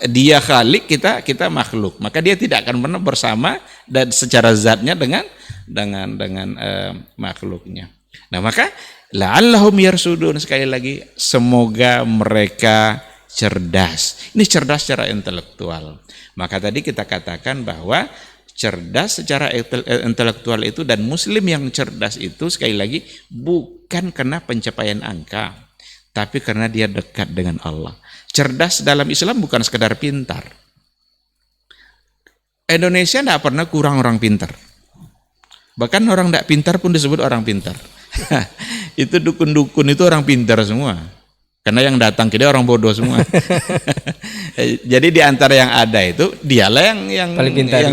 dia khalik, kita makhluk. Maka dia tidak akan pernah bersama dan secara zatnya dengan makhluknya. Nah, maka la'allahum yarsudun, sekali lagi semoga mereka cerdas. Ini cerdas secara intelektual. Maka tadi kita katakan bahwa cerdas secara intelektual itu, dan muslim yang cerdas itu sekali lagi bukan karena pencapaian angka, tapi karena dia dekat dengan Allah. Cerdas dalam Islam bukan sekedar pintar. Indonesia tidak pernah kurang orang pintar. Bahkan orang tidak pintar pun disebut orang pintar. Itu dukun-dukun itu orang pintar semua. Karena yang datang ke dia orang bodoh semua. Jadi di antara yang ada itu, dialah yang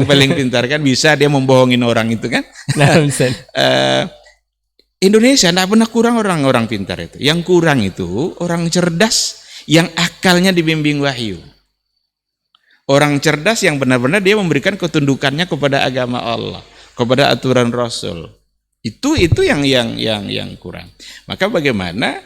paling pintar kan, bisa dia membohongin orang itu kan. Indonesia tidak pernah kurang orang pintar itu. Yang kurang itu orang cerdas yang akalnya dibimbing wahyu. Orang cerdas yang benar-benar dia memberikan ketundukannya kepada agama Allah, kepada aturan Rasul. Itu yang kurang. Maka bagaimana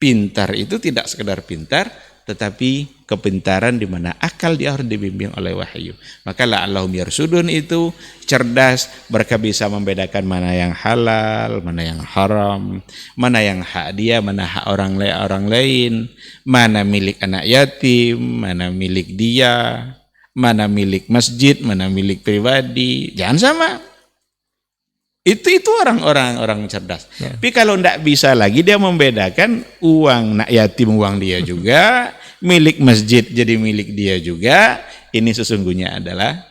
pintar itu tidak sekedar pintar, tetapi kepintaran di mana akal dia harus dibimbing oleh wahyu. Maka la'allahum yarsudun itu cerdas, mereka bisa membedakan mana yang halal, mana yang haram, mana yang hak dia, mana hak orang lain, mana milik anak yatim, mana milik dia, mana milik masjid, mana milik pribadi. Jangan sama. Itu orang cerdas. Ya. Tapi kalau tidak bisa lagi dia membedakan uang nak yatim uang dia juga, milik masjid jadi milik dia juga, ini sesungguhnya adalah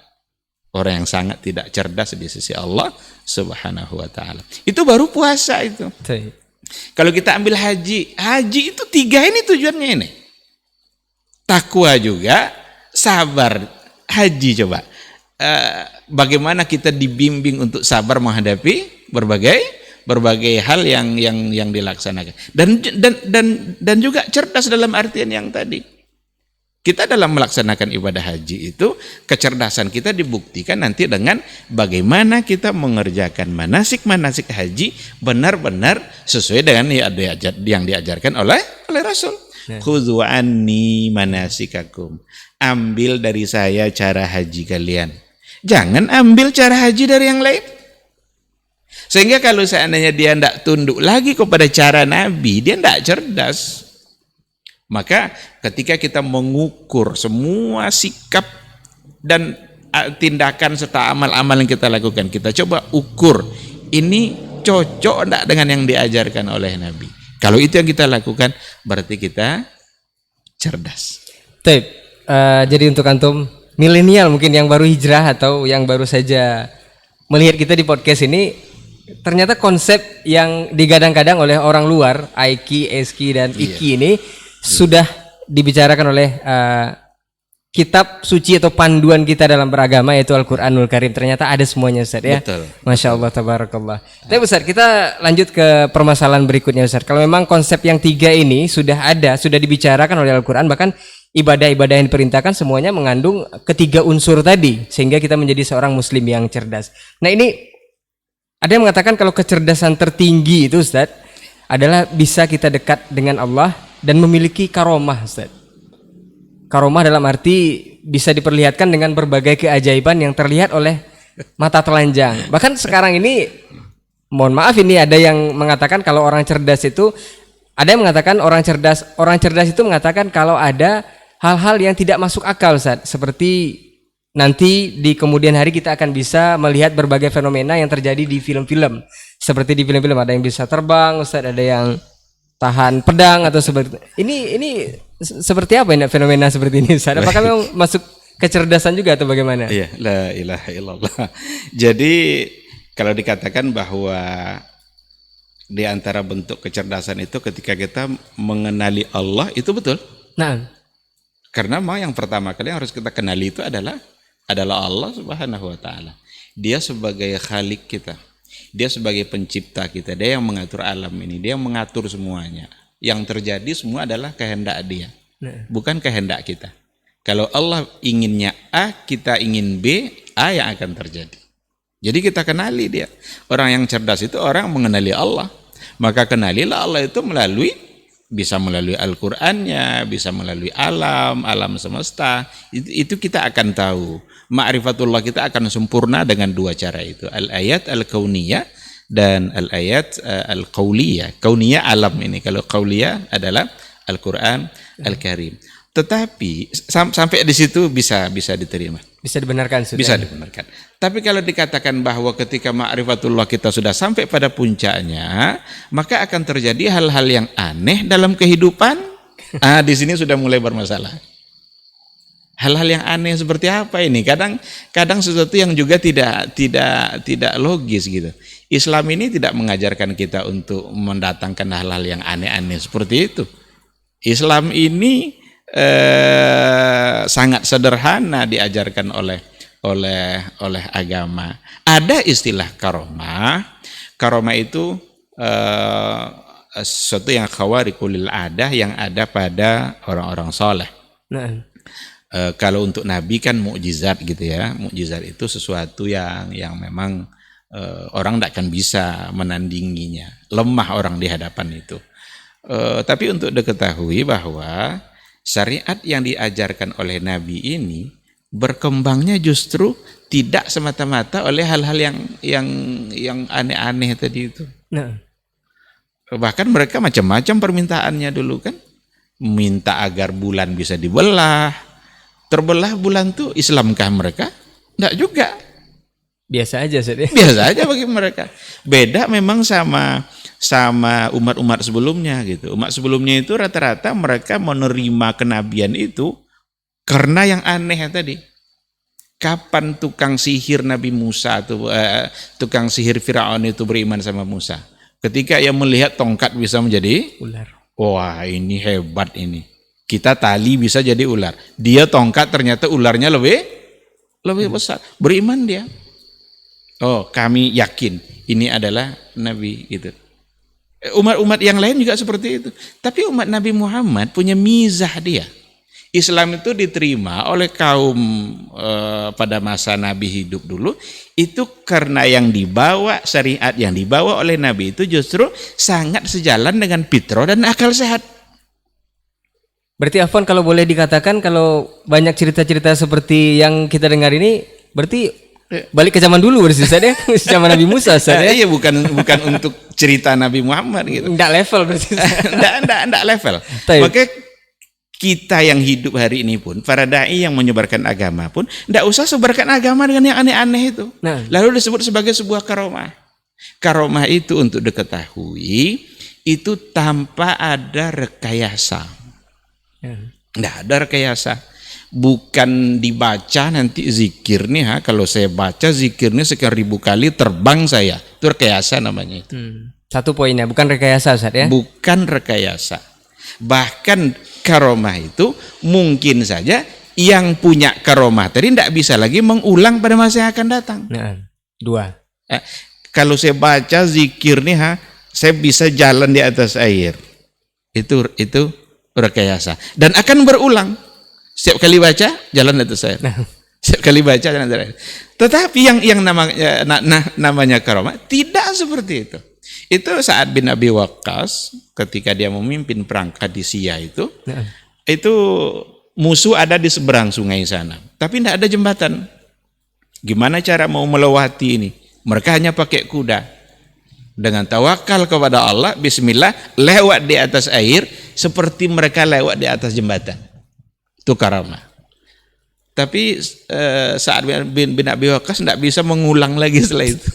orang yang sangat tidak cerdas di sisi Allah Subhanahu wa taala. Itu baru puasa itu. Kalau kita ambil haji itu 3 ini tujuannya ini. Takwa juga, sabar. Haji coba. Bagaimana kita dibimbing untuk sabar menghadapi berbagai hal yang dilaksanakan, dan juga cerdas dalam artian yang tadi. Kita dalam melaksanakan ibadah haji itu, kecerdasan kita dibuktikan nanti dengan bagaimana kita mengerjakan manasik haji benar-benar sesuai dengan yang diajarkan oleh Rasul. Khudhu anni manasikakum. Ambil dari saya cara haji kalian. Jangan ambil cara haji dari yang lain. Sehingga kalau seandainya dia tidak tunduk lagi kepada cara Nabi, dia tidak cerdas. Maka ketika kita mengukur semua sikap dan tindakan serta amal-amal yang kita lakukan, kita coba ukur, ini cocok tidak dengan yang diajarkan oleh Nabi. Kalau itu yang kita lakukan, berarti kita cerdas. Jadi untuk antum milenial mungkin yang baru hijrah atau yang baru saja melihat kita di podcast ini, ternyata konsep yang digadang-gadang oleh orang luar, Aiki, Eski, dan Iki ini sudah dibicarakan oleh kitab suci atau panduan kita dalam beragama, yaitu Al-Quranul Karim. Ternyata ada semuanya, Ustaz, ya. Betul. Masya Allah, tabarakallah. Tapi Ustaz, kita lanjut ke permasalahan berikutnya, Ustaz. Kalau memang konsep yang 3 ini sudah ada, sudah dibicarakan oleh Al-Quran, bahkan ibadah-ibadah yang diperintahkan semuanya mengandung ketiga unsur tadi, sehingga kita menjadi seorang muslim yang cerdas. Nah, ini ada yang mengatakan kalau kecerdasan tertinggi itu, Ustaz, adalah bisa kita dekat dengan Allah dan memiliki karomah, Ustaz. Karomah dalam arti bisa diperlihatkan dengan berbagai keajaiban yang terlihat oleh mata telanjang. Bahkan sekarang ini, mohon maaf, ini ada yang mengatakan kalau orang cerdas itu Ada yang mengatakan orang cerdas itu mengatakan kalau ada hal-hal yang tidak masuk akal, Ustaz, seperti nanti di kemudian hari kita akan bisa melihat berbagai fenomena yang terjadi di film-film. Seperti di film-film ada yang bisa terbang, Ustaz, ada yang tahan pedang atau seperti ini seperti apa ini fenomena seperti ini, Ustaz? Apakah memang masuk kecerdasan juga atau bagaimana? Iya, la ilaha illallah. Jadi kalau dikatakan bahwa di antara bentuk kecerdasan itu ketika kita mengenali Allah, itu betul. Nah, Karena mau yang pertama kali yang harus kita kenali itu adalah Allah Subhanahu wa taala. Dia sebagai khalik kita. Dia sebagai pencipta kita. Dia yang mengatur alam ini, dia yang mengatur semuanya. Yang terjadi semua adalah kehendak dia, bukan kehendak kita. Kalau Allah inginnya A, kita ingin B, A yang akan terjadi. Jadi kita kenali dia. Orang yang cerdas itu orang mengenali Allah. Maka kenalilah Allah itu bisa melalui Al-Qur'annya, bisa melalui alam semesta. Itu kita akan tahu. Ma'rifatullah kita akan sempurna dengan dua cara itu. Al-ayat al-kauniyah dan al-ayat al-qauliyah. Kauniyah alam ini. Kalau qauliyah adalah Al-Qur'an Al-Karim. Tetapi sampai di situ bisa diterima. bisa dibenarkan, Ustaz. Bisa dibenarkan. Tapi kalau dikatakan bahwa ketika ma'rifatullah kita sudah sampai pada puncaknya, maka akan terjadi hal-hal yang aneh dalam kehidupan. Di sini sudah mulai bermasalah. Hal-hal yang aneh seperti apa ini? Kadang sesuatu yang juga tidak logis gitu. Islam ini tidak mengajarkan kita untuk mendatangkan hal-hal yang aneh-aneh seperti itu. Islam ini sangat sederhana diajarkan oleh agama. Ada istilah karomah. Karomah itu sesuatu yang khawariqul adah yang ada pada orang-orang soleh. Nah, Kalau untuk Nabi kan mukjizat gitu ya. Mukjizat itu sesuatu yang memang orang tidak akan bisa menandinginya. Lemah orang di hadapan itu. Tapi untuk diketahui bahwa syariat yang diajarkan oleh Nabi ini berkembangnya justru tidak semata-mata oleh hal-hal yang aneh-aneh tadi itu. nah, Bahkan mereka macam-macam permintaannya dulu kan. Minta agar bulan bisa dibelah. Terbelah bulan tuh Islamkah mereka? Enggak juga. biasa aja, Ustaz, ya. Biasa aja bagi mereka. Beda memang sama umat-umat sebelumnya gitu. Umat sebelumnya itu rata-rata mereka menerima kenabian itu karena yang aneh tadi. Kapan tukang sihir Nabi Musa atau tukang sihir Firaun itu beriman sama Musa? Ketika ia melihat tongkat bisa menjadi Ular. wah ini hebat ini. Kita tali bisa jadi ular. Dia tongkat ternyata ularnya lebih besar. Beriman dia. Oh, kami yakin ini adalah Nabi gitu. Umat-umat yang lain juga seperti itu. Tapi umat Nabi Muhammad punya mizah dia. Islam itu diterima oleh kaum pada masa Nabi hidup dulu itu karena yang dibawa, syariat yang dibawa oleh Nabi itu justru sangat sejalan dengan fitrah dan akal sehat. Berarti Afwan, kalau boleh dikatakan kalau banyak cerita-cerita seperti yang kita dengar ini berarti balik ke zaman dulu berarti, Ustaz, ya? Zaman Nabi Musa, Ustaz, ya? Iya, bukan untuk cerita Nabi Muhammad gitu. Enggak level berarti. Enggak level. Baik. Maka kita yang hidup hari ini pun, para dai yang menyebarkan agama pun, enggak usah sebarkan agama dengan yang aneh-aneh itu. Nah. Lalu disebut sebagai sebuah karomah. Karomah itu untuk diketahui, itu tanpa ada rekayasa. Enggak ada rekayasa. Bukan dibaca nanti zikir nih, kalau saya baca zikirnya sekian ribu kali terbang saya. Itu rekayasa namanya itu. Satu poinnya, bukan rekayasa, Ustaz, ya? Bukan rekayasa. Bahkan karomah itu mungkin saja yang punya karomah tadi tidak bisa lagi mengulang pada masa yang akan datang. Nah, dua. Kalau saya baca zikir nih, saya bisa jalan di atas air. Itu rekayasa. Dan akan berulang. Setiap kali baca jalan di atas air. Setiap kali baca jalan di atas air. Tetapi yang namanya karomah tidak seperti itu. Itu Sa'ad bin Abi Waqqas ketika dia memimpin perang Qadisiyah itu musuh ada di seberang sungai sana, tapi tidak ada jembatan. Gimana cara mau melewati ini? Mereka hanya pakai kuda. Dengan tawakal kepada Allah, bismillah, lewat di atas air seperti mereka lewat di atas jembatan. Itu karamah. Tapi Sa'ad bin Abi Waqqas tidak bisa mengulang lagi setelah itu.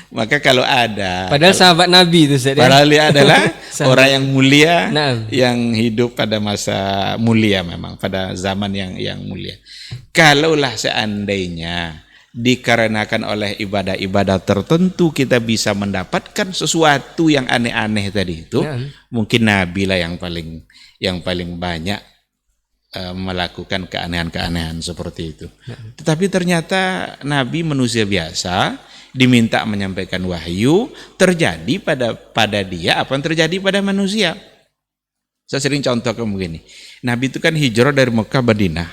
Maka kalau ada, Padahal sahabat Nabi itu Ustaz ya. padahal dia adalah orang yang mulia, Naam. yang hidup pada masa mulia memang, pada zaman yang mulia. Kalaulah seandainya dikarenakan oleh ibadah-ibadah tertentu kita bisa mendapatkan sesuatu yang aneh-aneh tadi itu, Naam. mungkin Nabi lah yang paling banyak melakukan keanehan-keanehan seperti itu. Tetapi ternyata Nabi manusia biasa, diminta menyampaikan wahyu, terjadi pada dia apa yang terjadi pada manusia. Saya sering contohkan begini. Nabi itu kan hijrah dari Mekah Madinah.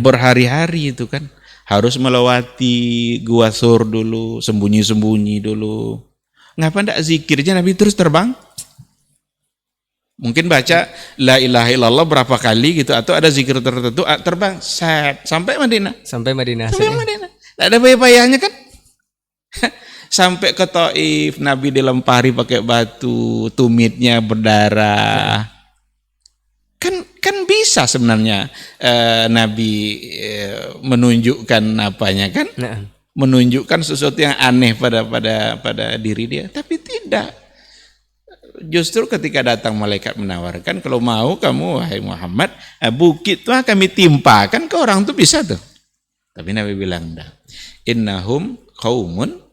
Berhari-hari itu kan harus melewati Gua Sur dulu, sembunyi-sembunyi dulu. Ngapa ndak zikirnya Nabi terus terbang? Mungkin baca la ilaha illallah berapa kali gitu, atau ada zikir tertentu terbang sampai Madinah. Sampai Madinah. Sampai Madinah. Tidak ada payah-payahnya kan? Sampai ke Taif, Nabi dilempari pakai batu, tumitnya berdarah. Kan bisa sebenarnya Nabi menunjukkan apanya kan? Nah. Menunjukkan sesuatu yang aneh pada diri dia, tapi tidak. Justru ketika datang malaikat menawarkan, kalau mau kamu wahai Muhammad, bukit tuh kami timpakan ke orang tuh bisa tuh. Tapi Nabi bilang enggak. Innahum qaumun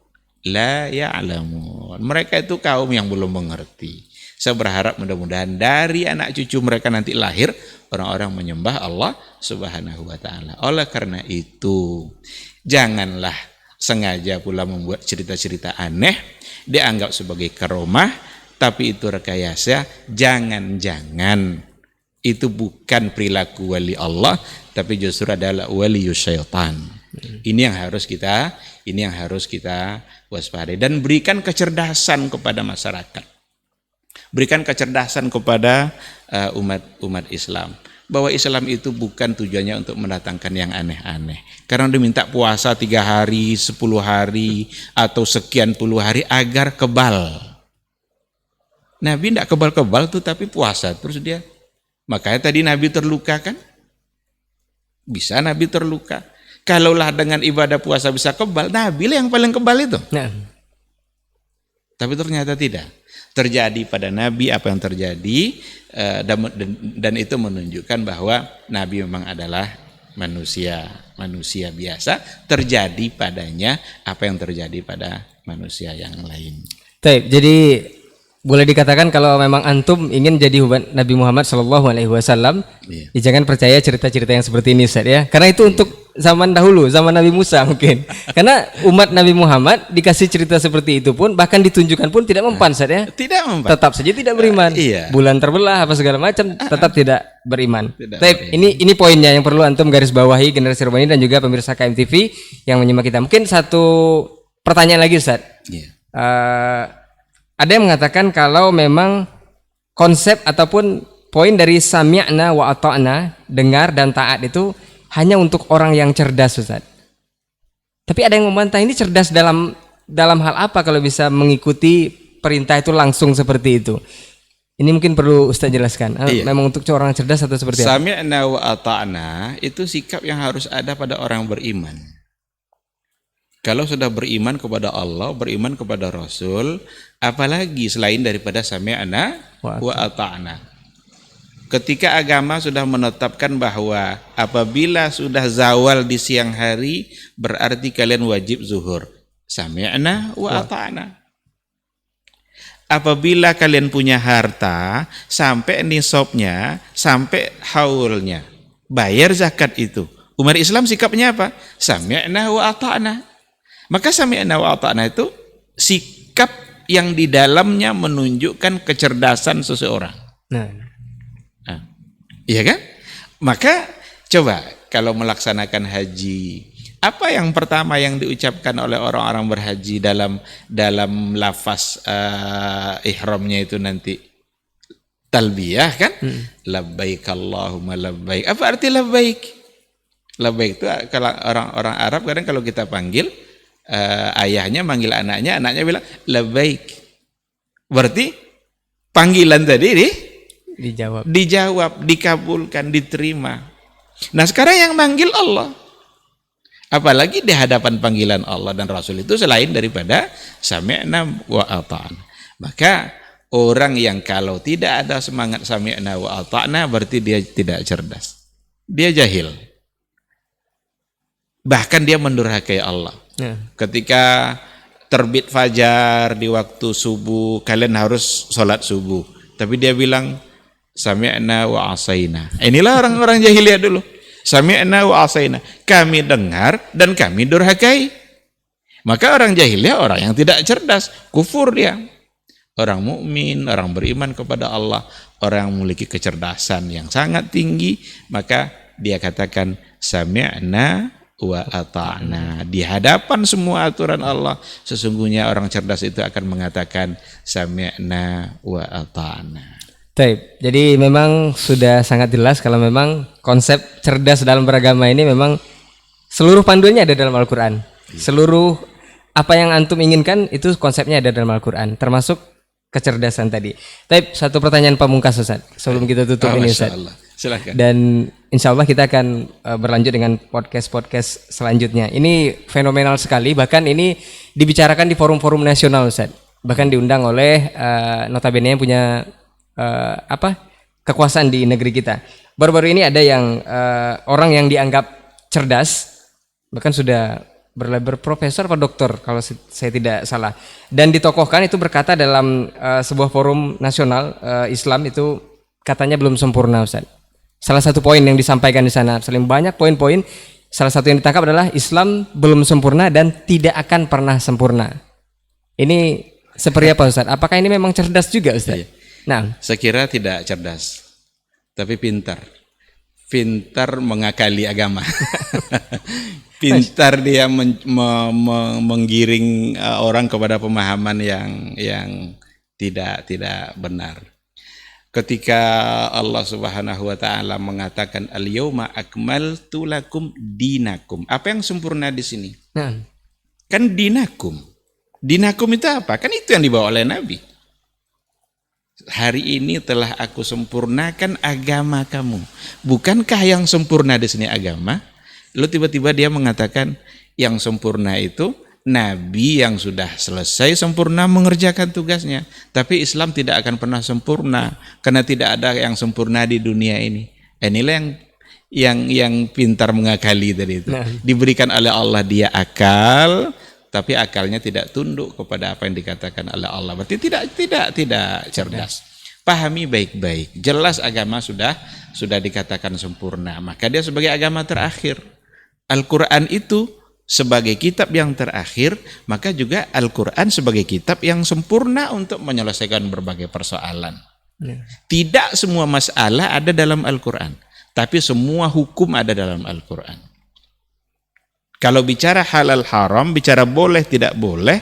la ya'lamun. Mereka itu kaum yang belum mengerti. Saya berharap mudah-mudahan dari anak cucu mereka nanti lahir orang-orang menyembah Allah Subhanahu wa taala. Oleh karena itu, janganlah sengaja pula membuat cerita-cerita aneh dianggap sebagai karomah, tapi itu rekayasa. Jangan-jangan itu bukan perilaku wali Allah, tapi justru adalah wali syaitan. Ini yang harus kita waspadai, dan berikan kecerdasan kepada masyarakat. Berikan kecerdasan kepada umat Islam, bahwa Islam itu bukan tujuannya untuk mendatangkan yang aneh-aneh. Karena diminta puasa 3 hari, 10 hari, atau sekian puluh hari agar kebal. Nabi tidak kebal-kebal tuh, tapi puasa terus dia. Makanya tadi Nabi terluka kan? Bisa Nabi terluka. Kalaulah dengan ibadah puasa bisa kebal, Nabi lah yang paling kebal itu. Nah. Tapi ternyata tidak. Terjadi pada Nabi apa yang terjadi, dan itu menunjukkan bahwa Nabi memang adalah manusia biasa. Terjadi padanya apa yang terjadi pada manusia yang lain. Baik, jadi boleh dikatakan kalau memang antum ingin jadi umat Nabi Muhammad SAW, Iya. ya jangan percaya cerita-cerita yang seperti ini, Ustaz ya. Karena itu untuk zaman dahulu, zaman Nabi Musa mungkin. Karena umat Nabi Muhammad dikasih cerita seperti itu pun, bahkan ditunjukkan pun tidak mempan, Ustaz ya. Tidak mempan. Tetap saja tidak beriman. Iya. Bulan terbelah apa segala macam, tetap tidak beriman. Tidak Baik, beriman. ini poinnya yang perlu antum garis bawahi, generasi Robani dan juga pemirsa KMTV yang menyimak kita. Mungkin satu pertanyaan lagi, Ustaz. Iya. Ada yang mengatakan kalau memang konsep ataupun poin dari sami'na wa ata'na, dengar dan taat, itu hanya untuk orang yang cerdas, Ustaz. Tapi ada yang membantah, ini cerdas dalam hal apa kalau bisa mengikuti perintah itu langsung seperti itu. Ini mungkin perlu Ustaz jelaskan. Iya. Memang untuk orang cerdas atau seperti apa? Sami'na wa ata'na itu sikap yang harus ada pada orang beriman. Kalau sudah beriman kepada Allah, beriman kepada Rasul, apalagi selain daripada sami'na wa ata'na. Ketika agama sudah menetapkan bahwa apabila sudah zawal di siang hari, berarti kalian wajib zuhur. Sami'na wa ata'na. Apabila kalian punya harta, sampai nisabnya, sampai haulnya, bayar zakat itu. Umat Islam sikapnya apa? Sami'na wa ata'na. Maka sami'na wa ata'na itu sikap yang di dalamnya menunjukkan kecerdasan seseorang. Nah, Iya kan? Maka coba kalau melaksanakan haji, apa yang pertama yang diucapkan oleh orang-orang berhaji dalam lafaz ihramnya itu nanti? Talbiyah kan? Labbaik Allahumma labbaik. Apa arti labbaik? Labbaik itu kalau orang-orang Arab kadang kalau kita panggil, ayahnya manggil anaknya, anaknya bilang labbaik. Berarti panggilan tadi dijawab, dikabulkan, diterima. Nah sekarang yang manggil Allah. Apalagi di hadapan panggilan Allah dan Rasul itu selain daripada sami'na wa ata'na. Maka orang yang kalau tidak ada semangat sami'na wa ata'na berarti dia tidak cerdas. Dia jahil. Bahkan dia mendurhakai Allah. Ketika terbit fajar di waktu subuh, kalian harus sholat subuh. Tapi dia bilang sami'na wa asaina. Inilah orang-orang jahiliyah dulu. Sami'na wa asaina. Kami dengar dan kami durhakai. Maka orang jahiliyah orang yang tidak cerdas, kufur dia. Orang mukmin, orang beriman kepada Allah, orang yang memiliki kecerdasan yang sangat tinggi, maka dia katakan sami'na wa ata'na. Di hadapan semua aturan Allah, sesungguhnya orang cerdas itu akan mengatakan sami'na wa ata'na. Taib. Jadi memang sudah sangat jelas kalau memang konsep cerdas dalam beragama ini memang seluruh panduannya ada dalam Al-Quran. Seluruh apa yang antum inginkan itu konsepnya ada dalam Al-Quran, termasuk kecerdasan tadi. Taib, satu pertanyaan pamungkas Ustaz sebelum kita tutup ini Ustaz. Silakan. Dan insya Allah kita akan berlanjut dengan podcast selanjutnya. Ini fenomenal sekali, bahkan ini dibicarakan di forum-forum nasional Ustaz. Bahkan diundang oleh notabene yang punya kekuasaan di negeri kita. Baru-baru ini ada yang orang yang dianggap cerdas, bahkan sudah berprofesor atau doktor kalau saya tidak salah, dan ditokohkan itu berkata dalam sebuah forum nasional Islam itu katanya belum sempurna Ustaz. Salah satu poin yang disampaikan di sana, saling banyak poin-poin, salah satu yang ditangkap adalah Islam belum sempurna dan tidak akan pernah sempurna. Ini seperti apa Ustaz? Apakah ini memang cerdas juga Ustaz? Nah, saya kira tidak cerdas, tapi pintar. Pintar mengakali agama. Pintar dia menggiring orang kepada pemahaman yang tidak benar. Ketika Allah Subhanahu wa taala mengatakan al-yauma akmaltu lakum dinakum. Apa yang sempurna di sini? Kan dinakum. Dinakum itu apa? Kan itu yang dibawa oleh Nabi. Hari ini telah aku sempurnakan agama kamu. Bukankah yang sempurna di sini agama? Lalu tiba-tiba dia mengatakan yang sempurna itu Nabi yang sudah selesai sempurna mengerjakan tugasnya. Tapi Islam tidak akan pernah sempurna karena tidak ada yang sempurna di dunia ini. Inilah yang pintar mengakali tadi itu. Diberikan oleh Allah dia akal, tapi akalnya tidak tunduk kepada apa yang dikatakan oleh Allah. Berarti tidak cerdas. Pahami baik-baik. Jelas agama sudah dikatakan sempurna. Maka dia sebagai agama terakhir. Al-Quran itu sebagai kitab yang terakhir, maka juga Al-Quran sebagai kitab yang sempurna untuk menyelesaikan berbagai persoalan. Tidak semua masalah ada dalam Al-Quran, tapi semua hukum ada dalam Al-Quran. Kalau bicara halal haram, bicara boleh tidak boleh,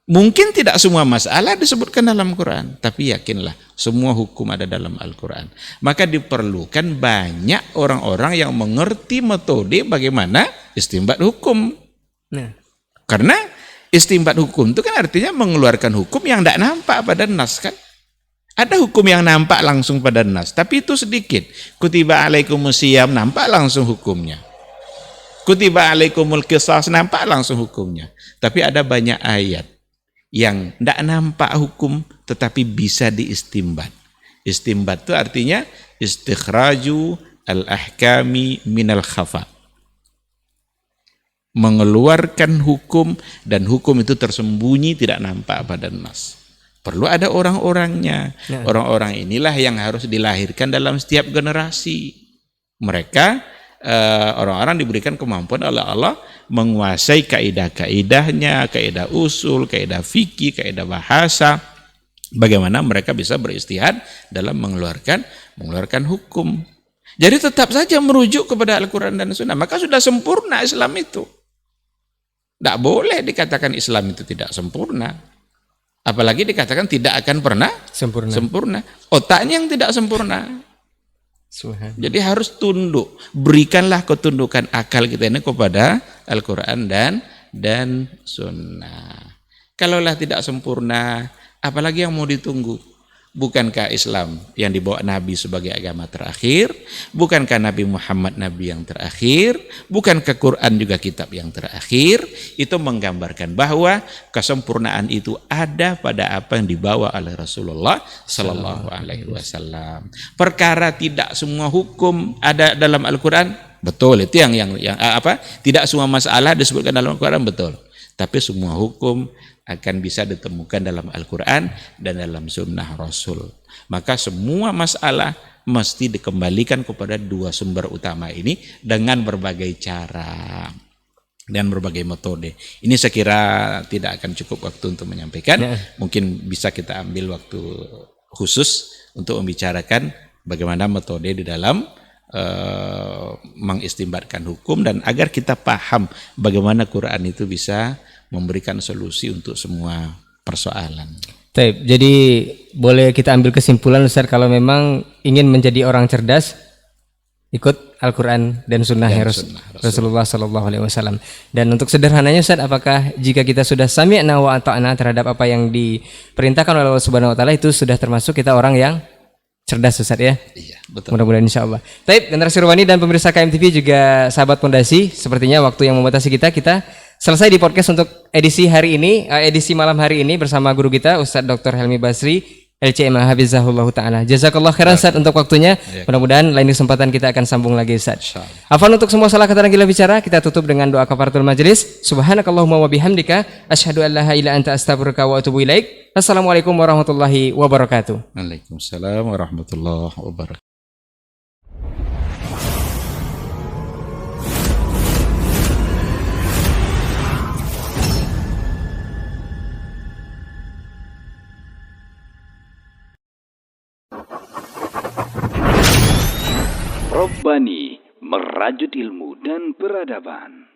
mungkin tidak semua masalah disebutkan dalam Quran, tapi yakinlah semua hukum ada dalam Al-Quran. Maka diperlukan banyak orang-orang yang mengerti metode bagaimana istinbat hukum. Karena istinbat hukum itu kan artinya mengeluarkan hukum yang tidak nampak pada nas kan. Ada hukum yang nampak langsung pada nas, tapi itu sedikit. Kutiba alaikumus syiyam nampak langsung hukumnya. Kutiba alaikumul qisas nampak langsung hukumnya. Tapi ada banyak ayat yang tidak nampak hukum tetapi bisa diistimbat. Istimbat itu artinya istikhraju al-ahkami minal khafa. Mengeluarkan hukum dan hukum itu tersembunyi tidak nampak pada nas. Perlu ada orang-orangnya. Orang-orang inilah yang harus dilahirkan dalam setiap generasi. Mereka orang-orang diberikan kemampuan oleh Allah menguasai kaidah-kaidahnya, kaidah usul, kaidah fikih, kaidah bahasa. Bagaimana mereka bisa beristihad dalam mengeluarkan hukum. Jadi tetap saja merujuk kepada Al-Quran dan Sunnah. Maka sudah sempurna Islam itu. Tidak boleh dikatakan Islam itu tidak sempurna. Apalagi dikatakan tidak akan pernah sempurna. Otaknya yang tidak sempurna. Jadi harus tunduk. Berikanlah ketundukan akal kita ini kepada Al-Quran dan dan sunnah. Kalaulah tidak sempurna, apalagi yang mau ditunggu? Bukankah Islam yang dibawa Nabi sebagai agama terakhir? Bukankah Nabi Muhammad Nabi yang terakhir? Bukankah Quran juga kitab yang terakhir? Itu menggambarkan bahwa kesempurnaan itu ada pada apa yang dibawa oleh Rasulullah Sallallahu Alaihi Wasallam. Perkara tidak semua hukum ada dalam Al-Quran, betul. Itu yang apa? Tidak semua masalah disebutkan dalam Al-Quran, betul. Tapi semua hukum akan bisa ditemukan dalam Al-Quran dan dalam sunnah Rasul. Maka semua masalah mesti dikembalikan kepada dua sumber utama ini dengan berbagai cara dan berbagai metode. Ini saya kira tidak akan cukup waktu untuk menyampaikan. Mungkin bisa kita ambil waktu khusus untuk membicarakan bagaimana metode di dalam mengistimbatkan hukum, dan agar kita paham bagaimana Quran itu bisa memberikan solusi untuk semua persoalan. Baik, jadi boleh kita ambil kesimpulan Ustaz, kalau memang ingin menjadi orang cerdas, ikut Al-Quran dan Sunnah Rasulullah Sallallahu Alaihi Wasallam. Dan untuk sederhananya Ustaz, apakah jika kita sudah sami'na wa ata'na terhadap apa yang diperintahkan oleh Allah Subhanahu Wa Taala, itu sudah termasuk kita orang yang cerdas Ustaz ya? Iya, betul. Mudah-mudahan insya Allah. Baik, Generasi Robani dan pemirsa KMTV juga sahabat Pondasi, sepertinya waktu yang membatasi kita selesai di podcast untuk edisi hari ini, edisi malam hari ini bersama guru kita Ustadz Dr. Helmi Basri, LCMA Hafizahullah Ta'ala. Jazakallah khairan Ustadz untuk waktunya. Mudah-mudahan lain kesempatan kita akan sambung lagi Ustadz. Afwan untuk semua salah kata dan gila bicara, kita tutup dengan doa kafaratul majelis. Subhanakallahumma wa bihamdika asyhadu an la ilaha illa anta astaghfiruka wa atubu ilaik. Assalamualaikum warahmatullahi wabarakatuh. Waalaikumsalam warahmatullahi wabarakatuh. Robbani, merajut ilmu dan peradaban.